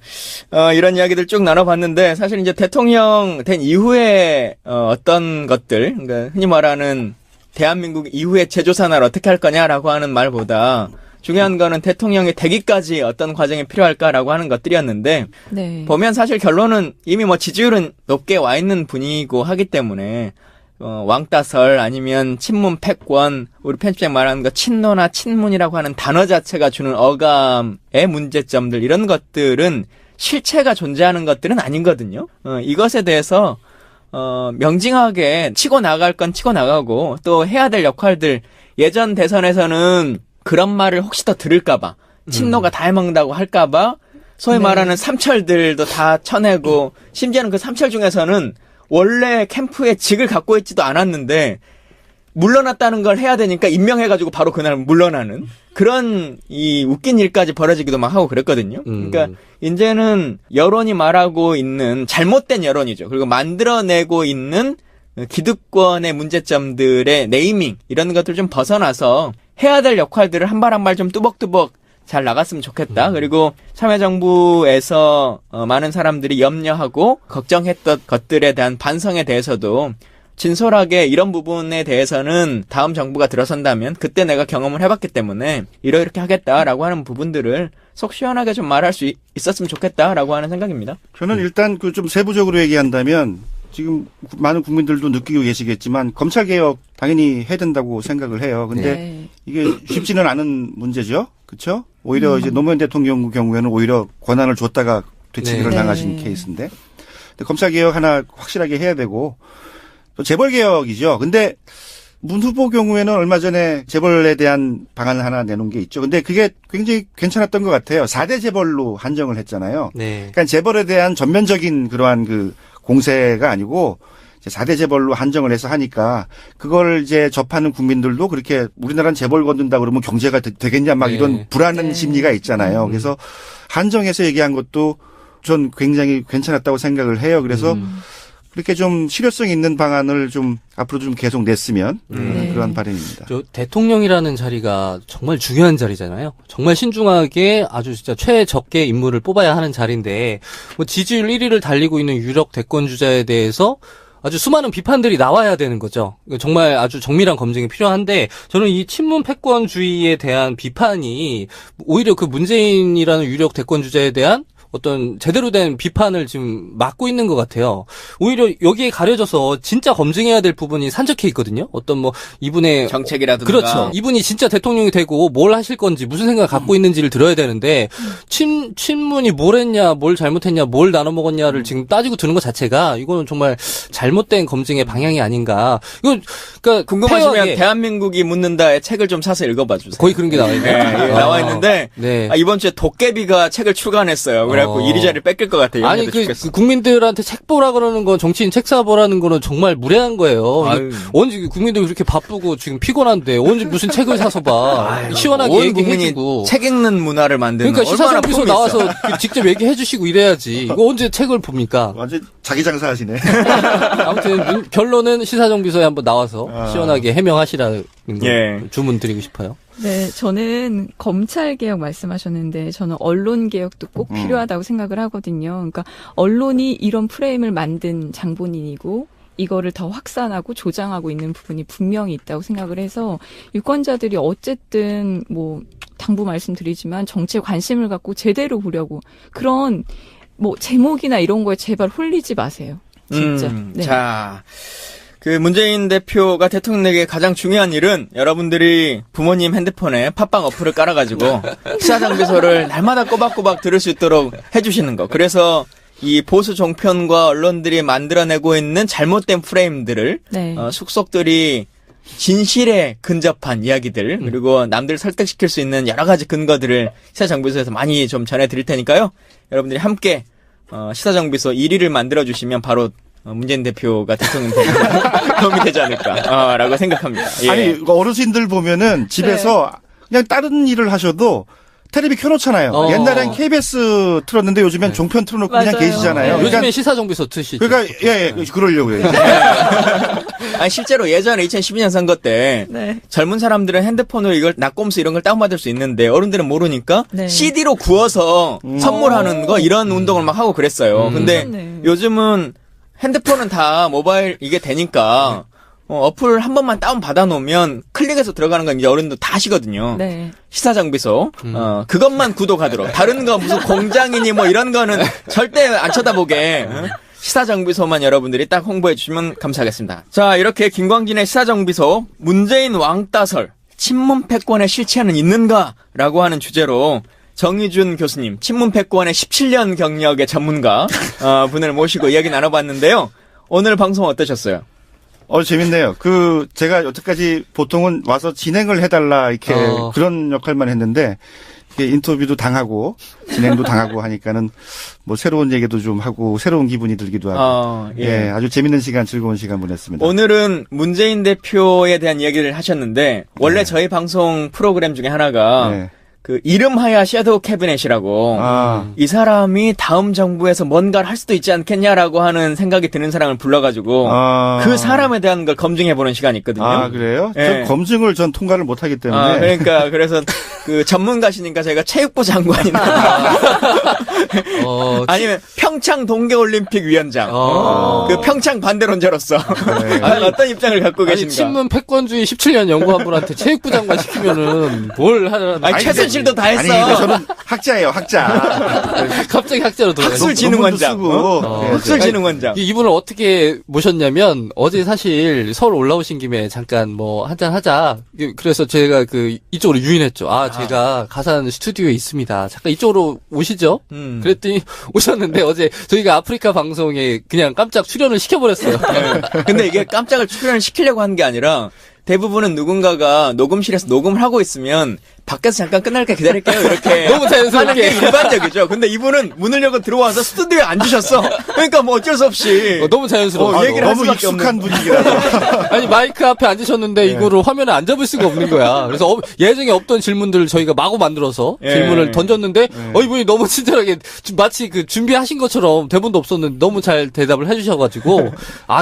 Speaker 1: 이런 이야기들 쭉 나눠봤는데 사실 이제 대통령 된 이후에 어떤 것들, 그러니까 흔히 말하는 대한민국 이후에 제조산을 어떻게 할 거냐라고 하는 말보다 중요한 거는 대통령이 되기까지 어떤 과정이 필요할까라고 하는 것들이었는데
Speaker 4: 네.
Speaker 1: 보면 사실 결론은 이미 뭐 지지율은 높게 와 있는 분위기고 하기 때문에 왕따설 아니면 친문 패권 우리 편집장 말하는 거 친노나 친문이라고 하는 단어 자체가 주는 어감의 문제점들 이런 것들은 실체가 존재하는 것들은 아니거든요. 이것에 대해서 명징하게 치고 나갈 건 치고 나가고 또 해야 될 역할들 예전 대선에서는 그런 말을 혹시 더 들을까봐 친노가 다 해먹는다고 할까봐 소위 말하는 삼철들도 다 쳐내고 심지어는 그 삼철 중에서는 원래 캠프에 직을 갖고 있지도 않았는데 물러났다는 걸 해야 되니까 임명해가지고 바로 그날 물러나는 그런 이 웃긴 일까지 벌어지기도 막 하고 그랬거든요. 그러니까 이제는 여론이 말하고 있는 잘못된 여론이죠. 그리고 만들어내고 있는 기득권의 문제점들의 네이밍 이런 것들 좀 벗어나서 해야 될 역할들을 한 발 한 발 좀 뚜벅뚜벅 잘 나갔으면 좋겠다. 그리고 참여정부에서 많은 사람들이 염려하고 걱정했던 것들에 대한 반성에 대해서도 진솔하게 이런 부분에 대해서는 다음 정부가 들어선다면 그때 내가 경험을 해봤기 때문에 이렇게 하겠다라고 하는 부분들을 속 시원하게 좀 말할 수 있었으면 좋겠다라고 하는 생각입니다.
Speaker 3: 저는 일단 그 좀 세부적으로 얘기한다면 지금 많은 국민들도 느끼고 계시겠지만 검찰개혁 당연히 해야 된다고 생각을 해요. 근데
Speaker 4: 네.
Speaker 3: 이게 쉽지는 않은 문제죠. 그렇죠? 오히려 이제 노무현 대통령 경우에는 오히려 권한을 줬다가 되치기를
Speaker 4: 네.
Speaker 3: 당하신
Speaker 4: 네.
Speaker 3: 케이스인데 근데 검찰개혁 하나 확실하게 해야 되고 또 재벌개혁이죠. 근데 문 후보 경우에는 얼마 전에 재벌에 대한 방안을 하나 내놓은 게 있죠. 근데 그게 굉장히 괜찮았던 것 같아요. 4대 재벌로 한정을 했잖아요.
Speaker 2: 네.
Speaker 3: 그러니까 재벌에 대한 전면적인 그러한 그 공세가 아니고 이제 4대 재벌로 한정을 해서 하니까 그걸 이제 접하는 국민들도 그렇게 우리나라는 재벌 건든다 그러면 경제가 되겠냐 막
Speaker 2: 네.
Speaker 3: 이런 불안한
Speaker 4: 네.
Speaker 3: 심리가 있잖아요. 그래서 한정해서 얘기한 것도 전 굉장히 괜찮았다고 생각을 해요. 그래서 그렇게 좀 실효성 있는 방안을 좀 앞으로 좀 계속 냈으면
Speaker 4: 네.
Speaker 3: 그런 바람입니다.
Speaker 2: 저 대통령이라는 자리가 정말 중요한 자리잖아요. 정말 신중하게 아주 진짜 최적의 인물을 뽑아야 하는 자리인데 뭐 지지율 1위를 달리고 있는 유력 대권 주자에 대해서 아주 수많은 비판들이 나와야 되는 거죠. 정말 아주 정밀한 검증이 필요한데 저는 이 친문 패권주의에 대한 비판이 오히려 그 문재인이라는 유력 대권 주자에 대한 어떤 제대로 된 비판을 지금 막고 있는 것 같아요. 오히려 여기에 가려져서 진짜 검증해야 될 부분이 산적해 있거든요. 어떤 뭐 이분의
Speaker 1: 정책이라든가.
Speaker 2: 그렇죠. 이분이 진짜 대통령이 되고 뭘 하실 건지 무슨 생각을 갖고 있는지를 들어야 되는데 친문이 뭘 했냐, 뭘 잘못했냐, 뭘 나눠 먹었냐를 지금 따지고 드는 것 자체가 이거는 정말 잘못된 검증의 방향이 아닌가. 이거 그러니까
Speaker 1: 궁금하시면
Speaker 2: 페어하게
Speaker 1: 대한민국이 묻는다의 책을 좀 사서 읽어봐 주세요.
Speaker 2: 거의 그런 게 나와 있네요.
Speaker 1: 네, 나와 있는데
Speaker 2: 네.
Speaker 1: 이번 주에 도깨비가 책을 출간했어요. 그래갖고 이리저리 뺏길 것 같아요.
Speaker 2: 아니 그 국민들한테 책 보라 그러는 건 정치인 책 사보라는 거는 정말 무례한 거예요.
Speaker 1: 아유.
Speaker 2: 언제 국민들 그렇게 바쁘고 지금 피곤한데 언제 무슨 책을 사서 봐. 시원하게
Speaker 1: 온 국민이
Speaker 2: 얘기해주고.
Speaker 1: 책 읽는 문화를 만드는
Speaker 2: 그러니까
Speaker 1: 얼마나
Speaker 2: 시사정비소
Speaker 1: 품이 있어.
Speaker 2: 나와서 직접 얘기해주시고 이래야지. 이거 언제 책을 봅니까?
Speaker 3: 완전 자기 장사하시네.
Speaker 2: 아무튼 결론은 시사정비소에 한번 나와서 시원하게 해명하시라는 거
Speaker 1: 예.
Speaker 2: 주문 드리고 싶어요.
Speaker 4: 네, 저는 검찰 개혁 말씀하셨는데 저는 언론 개혁도 꼭 필요하다고 생각을 하거든요. 그러니까 언론이 이런 프레임을 만든 장본인이고 이거를 더 확산하고 조장하고 있는 부분이 분명히 있다고 생각을 해서 유권자들이 어쨌든 뭐 당부 말씀드리지만 정치에 관심을 갖고 제대로 보려고 그런 뭐 제목이나 이런 거에 제발 홀리지 마세요. 진짜. 네.
Speaker 1: 자, 그 문재인 대표가 대통령에게 가장 중요한 일은 여러분들이 부모님 핸드폰에 팟빵 어플을 깔아가지고 시사정비소를 날마다 꼬박꼬박 들을 수 있도록 해주시는 거. 그래서 이 보수 종편과 언론들이 만들어내고 있는 잘못된 프레임들을
Speaker 4: 네.
Speaker 1: 숙속들이 진실에 근접한 이야기들 그리고 남들 설득시킬 수 있는 여러 가지 근거들을 시사정비소에서 많이 좀 전해드릴 테니까요. 여러분들이 함께 시사정비소 1위를 만들어주시면 바로 문재인 대표가 대통령 되는 도움이 되지 않을까라고 생각합니다. 예.
Speaker 3: 아니 어르신들 보면은 집에서 그냥 다른 일을 하셔도 텔레비 켜놓잖아요. 옛날엔 KBS 틀었는데 요즘엔 종편 틀어놓고
Speaker 4: 맞아요.
Speaker 3: 그냥 계시잖아요.
Speaker 2: 요즘에
Speaker 3: 그러니까,
Speaker 2: 시사정비소 트시죠.
Speaker 3: 그러니까 예, 그러려고요.
Speaker 1: 아니 실제로 예전에 2012년 선거 때
Speaker 4: 네.
Speaker 1: 젊은 사람들은 핸드폰으로 이걸 낙곰수 이런 걸 다운받을 수 있는데 어른들은 모르니까
Speaker 4: 네.
Speaker 1: CD로 구워서 선물하는 거 이런 운동을 막 하고 그랬어요. 근데
Speaker 4: 그렇네.
Speaker 1: 요즘은 핸드폰은 다 모바일 이게 되니까 어플 한 번만 다운 받아놓으면 클릭해서 들어가는 건 이제 어른도 다 아시거든요.
Speaker 4: 네.
Speaker 1: 시사정비소. 그것만 구독하도록. 다른 거 무슨 공장이니 뭐 이런 거는 절대 안 쳐다보게. 시사정비소만 여러분들이 딱 홍보해 주시면 감사하겠습니다. 자, 이렇게 김광진의 시사정비소 문재인 왕따설 친문 패권의 실체는 있는가? 라고 하는 주제로 정의준 교수님, 친문 패권의 17년 경력의 전문가 분을 모시고 이야기 나눠봤는데요. 오늘 방송 어떠셨어요?
Speaker 3: 재밌네요. 제가 여태까지 보통은 와서 진행을 해달라, 이렇게 그런 역할만 했는데, 인터뷰도 당하고, 진행도 당하고 하니까는, 뭐, 새로운 얘기도 좀 하고, 새로운 기분이 들기도 하고, 예, 아주 재밌는 시간, 즐거운 시간 보냈습니다.
Speaker 1: 오늘은 문재인 대표에 대한 이야기를 하셨는데, 원래 저희 방송 프로그램 중에 하나가, 이름하야 섀도우 캐비넷이라고 이 사람이 다음 정부에서 뭔가를 할 수도 있지 않겠냐라고 하는 생각이 드는 사람을 불러가지고 그 사람에 대한 걸 검증해보는 시간이 있거든요.
Speaker 3: 아, 그래요? 전 검증을 통과를 못하기 때문에.
Speaker 1: 그래서 전문가시니까 저희가 체육부 장관이나 아니면 평창 동계올림픽 위원장 평창 반대론자로서 어떤 입장을 갖고 계신가?
Speaker 2: 친문 패권주의 17년 연구한 분한테 체육부 장관 시키면은 뭘 하라는?
Speaker 1: 최순실도 다 했어.
Speaker 3: 아니, 저는 학자예요, 학자.
Speaker 2: 갑자기 학자로 돌아가요.
Speaker 1: 학술진흥원장. 학술진흥원장.
Speaker 2: 이분을 어떻게 모셨냐면 어제 사실 서울 올라오신 김에 잠깐 뭐 한잔 하자. 그래서 제가 이쪽으로 유인했죠. 제가 가산 스튜디오에 있습니다. 잠깐 이쪽으로 오시죠. 그랬더니 오셨는데 어제 저희가 아프리카 방송에 그냥 깜짝 출연을 시켜버렸어요.
Speaker 1: 근데 이게 깜짝을 출연을 시키려고 한 게 아니라 대부분은 누군가가 녹음실에서 녹음을 하고 있으면 밖에서 잠깐 끝날까 기다릴게요. 이렇게
Speaker 2: 너무 자연스럽게
Speaker 1: 하는 게 일반적이죠. 근데 이분은 문을 열고 들어와서 스튜디오에 앉으셨어. 그러니까 뭐 어쩔 수 없이
Speaker 2: 너무 자연스러워.
Speaker 1: 얘기를 할
Speaker 3: 너무
Speaker 1: 수밖에
Speaker 3: 익숙한
Speaker 1: 없는
Speaker 3: 분위기라서.
Speaker 2: 아니 마이크 앞에 앉으셨는데 이거를 화면에 안 잡을 수가 없는 거야. 그래서 예정에 없던 질문들을 저희가 마구 만들어서 질문을 던졌는데 이분이 너무 친절하게 마치 준비하신 것처럼 대본도 없었는데 너무 잘 대답을 해주셔가지고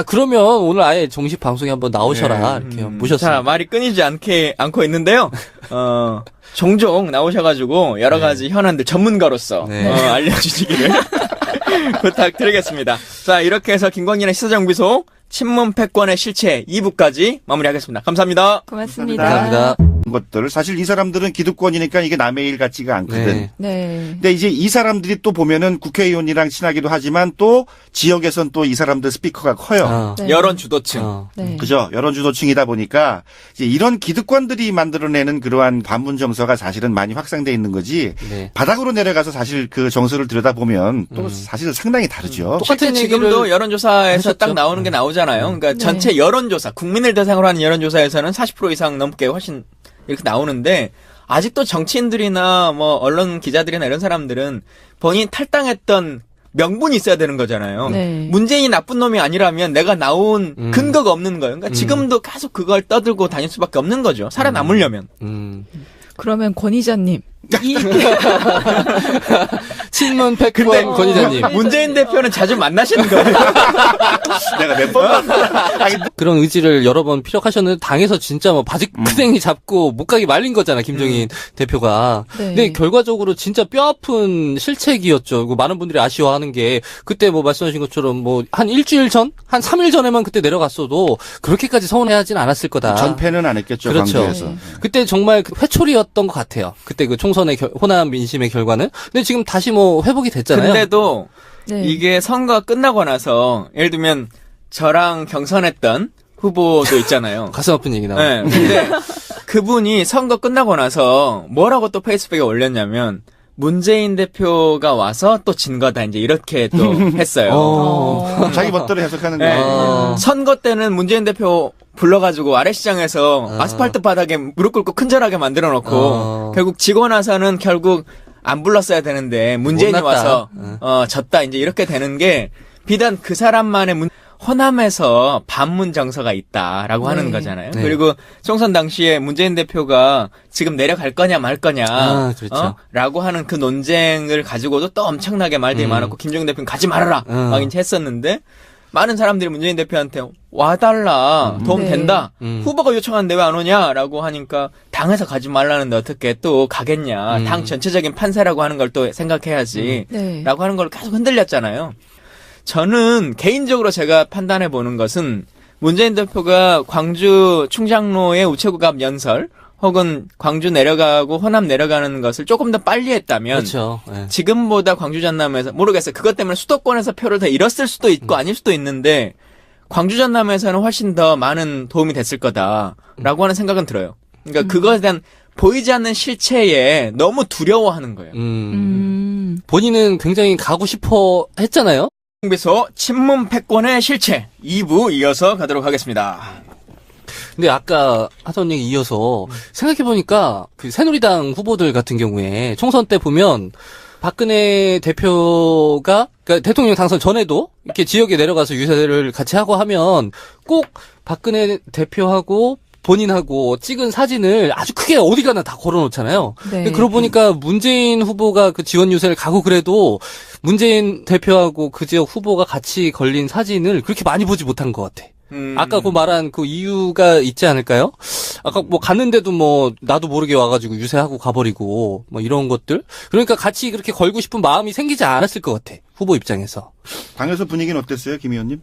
Speaker 2: 그러면 오늘 아예 정식 방송에 한번 나오셔라 이렇게 모셨습니다.
Speaker 1: 자, 말이 끊이지 않고 있는데요. 종종 나오셔가지고 여러 가지 현안들 전문가로서 알려주시기를 부탁드리겠습니다. 자, 이렇게 해서 김광진의 시사정비소 친문 패권의 실체 2부까지 마무리하겠습니다. 감사합니다.
Speaker 4: 고맙습니다.
Speaker 2: 감사합니다.
Speaker 3: 것들 사실 이 사람들은 기득권이니까 이게 남의 일 같지가 않거든.
Speaker 4: 네.
Speaker 3: 근데 이제 이 사람들이 또 보면은 국회의원이랑 친하기도 하지만 또 지역에선 또 이 사람들 스피커가 커요.
Speaker 4: 네.
Speaker 1: 여론 주도층.
Speaker 4: 네.
Speaker 3: 그죠? 여론 주도층이다 보니까 이제 이런 기득권들이 만들어내는 그러한 반문 정서가 사실은 많이 확산돼 있는 거지.
Speaker 2: 네.
Speaker 3: 바닥으로 내려가서 사실 그 정서를 들여다보면 또 사실 상당히 다르죠.
Speaker 1: 똑같은 지금도 여론조사에서 딱 나오는 게 나오잖아요. 그러니까 전체 여론조사, 국민을 대상으로 하는 여론조사에서는 40% 이상 넘게 훨씬 이렇게 나오는데 아직도 정치인들이나 뭐 언론 기자들이나 이런 사람들은 본인이 탈당했던 명분이 있어야 되는 거잖아요.
Speaker 4: 네.
Speaker 1: 문재인이 나쁜 놈이 아니라면 내가 나온 근거가 없는 거예요. 그러니까 지금도 계속 그걸 떠들고 다닐 수밖에 없는 거죠. 살아남으려면.
Speaker 4: 그러면 권 이자님.
Speaker 2: 친문 패권 권 이자님.
Speaker 1: 문재인 대표는 자주 만나시는 거예요.
Speaker 3: 내가 몇 번
Speaker 2: 그런 의지를 여러 번 피력하셨는데 당에서 진짜 뭐 바지 크댕이 잡고 못 가게 말린 거잖아 김종인 대표가.
Speaker 4: 네.
Speaker 2: 근데 결과적으로 진짜 뼈아픈 실책이었죠. 많은 분들이 아쉬워하는 게 그때 뭐 말씀하신 것처럼 뭐 한 일주일 전, 한 3일 전에만 그때 내려갔어도 그렇게까지 서운해하진 않았을 거다.
Speaker 3: 전패는 안 했겠죠.
Speaker 2: 그렇죠.
Speaker 3: 광주에서.
Speaker 4: 네.
Speaker 2: 그때 정말 회초리였던 것 같아요. 그때 총선의 호남 민심의 결과는. 근데 지금 다시 뭐 회복이 됐잖아요.
Speaker 1: 근데도
Speaker 4: 네.
Speaker 1: 이게 선거가 끝나고 나서 예를 들면 저랑 경선했던 후보도 있잖아요.
Speaker 2: 가슴 아픈 얘기 나와요.
Speaker 1: 네. 근데 그분이 선거 끝나고 나서 뭐라고 또 페이스북에 올렸냐면 문재인 대표가 와서 또 진 거다 이제 이렇게 또 했어요.
Speaker 3: 자기 멋대로 해석하는
Speaker 1: 네.
Speaker 3: 거예요.
Speaker 1: 선거 때는 문재인 대표 불러가지고 아래시장에서 아스팔트 바닥에 무릎 꿇고 큰절하게 만들어 놓고 결국 지고 나서는 결국 안 불렀어야 되는데 문재인이 와서 졌다 이제 이렇게 되는 게 비단 그 사람만의 호남에서 반문 정서가 있다라고 하는 거잖아요.
Speaker 2: 네.
Speaker 1: 그리고 총선 당시에 문재인 대표가 지금 내려갈 거냐 말 거냐
Speaker 2: 그렇죠.
Speaker 1: 라고 하는 그 논쟁을 가지고도 또 엄청나게 말들이 많았고 김종인 대표는 가지 말아라 막 이제 했었는데 많은 사람들이 문재인 대표한테 와달라 도움 된다 후보가 요청하는데 왜 안 오냐라고 하니까 당에서 가지 말라는데 어떻게 또 가겠냐 당 전체적인 판세라고 하는 걸 또 생각해야지 라고 하는 걸 계속 흔들렸잖아요. 저는 개인적으로 제가 판단해 보는 것은 문재인 대표가 광주 충장로의 우체국 앞 연설 혹은 광주 내려가고 호남 내려가는 것을 조금 더 빨리 했다면
Speaker 2: 그렇죠. 네.
Speaker 1: 지금보다 광주 전남에서 모르겠어요. 그것 때문에 수도권에서 표를 더 잃었을 수도 있고 아닐 수도 있는데 광주 전남에서는 훨씬 더 많은 도움이 됐을 거다라고 하는 생각은 들어요. 그러니까 그것에 대한 보이지 않는 실체에 너무 두려워하는 거예요.
Speaker 2: 본인은 굉장히 가고 싶어 했잖아요.
Speaker 1: 비서 친문 패권의 실체 2부 이어서 가도록 하겠습니다.
Speaker 2: 근데 아까 하던 얘기 이어서 생각해보니까 그 새누리당 후보들 같은 경우에 총선 때 보면 박근혜 대표가 그러니까 대통령 당선 전에도 이렇게 지역에 내려가서 유세를 같이 하고 하면 꼭 박근혜 대표하고 본인하고 찍은 사진을 아주 크게 어디 가나 다 걸어놓잖아요.
Speaker 4: 네.
Speaker 2: 그러고 보니까 문재인 후보가 그 지원 유세를 가고 그래도 문재인 대표하고 그 지역 후보가 같이 걸린 사진을 그렇게 많이 보지 못한 것 같아. 아까 그 말한 그 이유가 있지 않을까요? 아까 뭐 갔는데도 뭐 나도 모르게 와가지고 유세하고 가버리고 뭐 이런 것들. 그러니까 같이 그렇게 걸고 싶은 마음이 생기지 않았을 것 같아. 후보 입장에서.
Speaker 3: 당에서 분위기는 어땠어요, 김 의원님?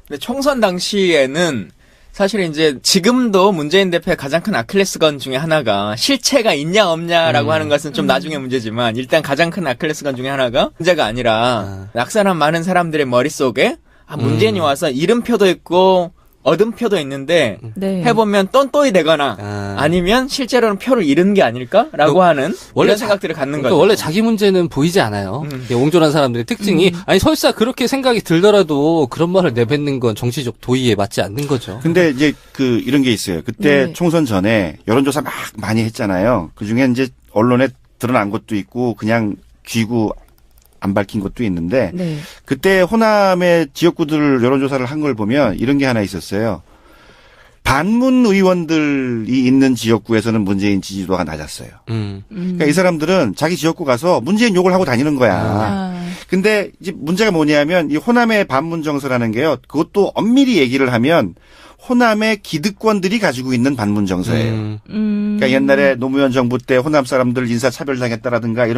Speaker 1: 근데 총선 당시에는 사실 이제 지금도 문재인 대표의 가장 큰 아킬레스건 중에 하나가 실체가 있냐 없냐라고 하는 것은 좀 나중에 문제지만 일단 가장 큰 아킬레스건 중에 하나가 문제가 아니라 낙선한 많은 사람들의 머릿속에 문재인이 와서 이름표도 있고 얻음표도 있는데
Speaker 4: 네.
Speaker 1: 해보면 똔똔이 되거나 아니면 실제로는 표를 잃은 게 아닐까라고 하는 이런 생각들을 갖는
Speaker 2: 그러니까
Speaker 1: 거죠.
Speaker 2: 원래 자기 문제는 보이지 않아요. 옹졸한 사람들의 특징이 아니 설사 그렇게 생각이 들더라도 그런 말을 내뱉는 건 정치적 도의에 맞지 않는 거죠.
Speaker 3: 근데 이제 그 이런 게 있어요. 그때
Speaker 4: 네.
Speaker 3: 총선 전에 여론조사 막 많이 했잖아요. 그 중에 이제 언론에 드러난 것도 있고 그냥 귀구 안 밝힌 것도 있는데
Speaker 4: 네.
Speaker 3: 그때 호남의 지역구들 여론조사를 한 걸 보면 이런 게 하나 있었어요. 반문 의원들이 있는 지역구에서는 문재인 지지도가 낮았어요. 그러니까 이 사람들은 자기 지역구 가서 문재인 욕을 하고 다니는 거야. 근데 이제 문제가 뭐냐면 이 호남의 반문 정서라는 게요. 그것도 엄밀히 얘기를 하면 호남의 기득권들이 가지고 있는 반문 정서예요. 그러니까 옛날에 노무현 정부 때 호남 사람들 인사차별당했다라든가 이런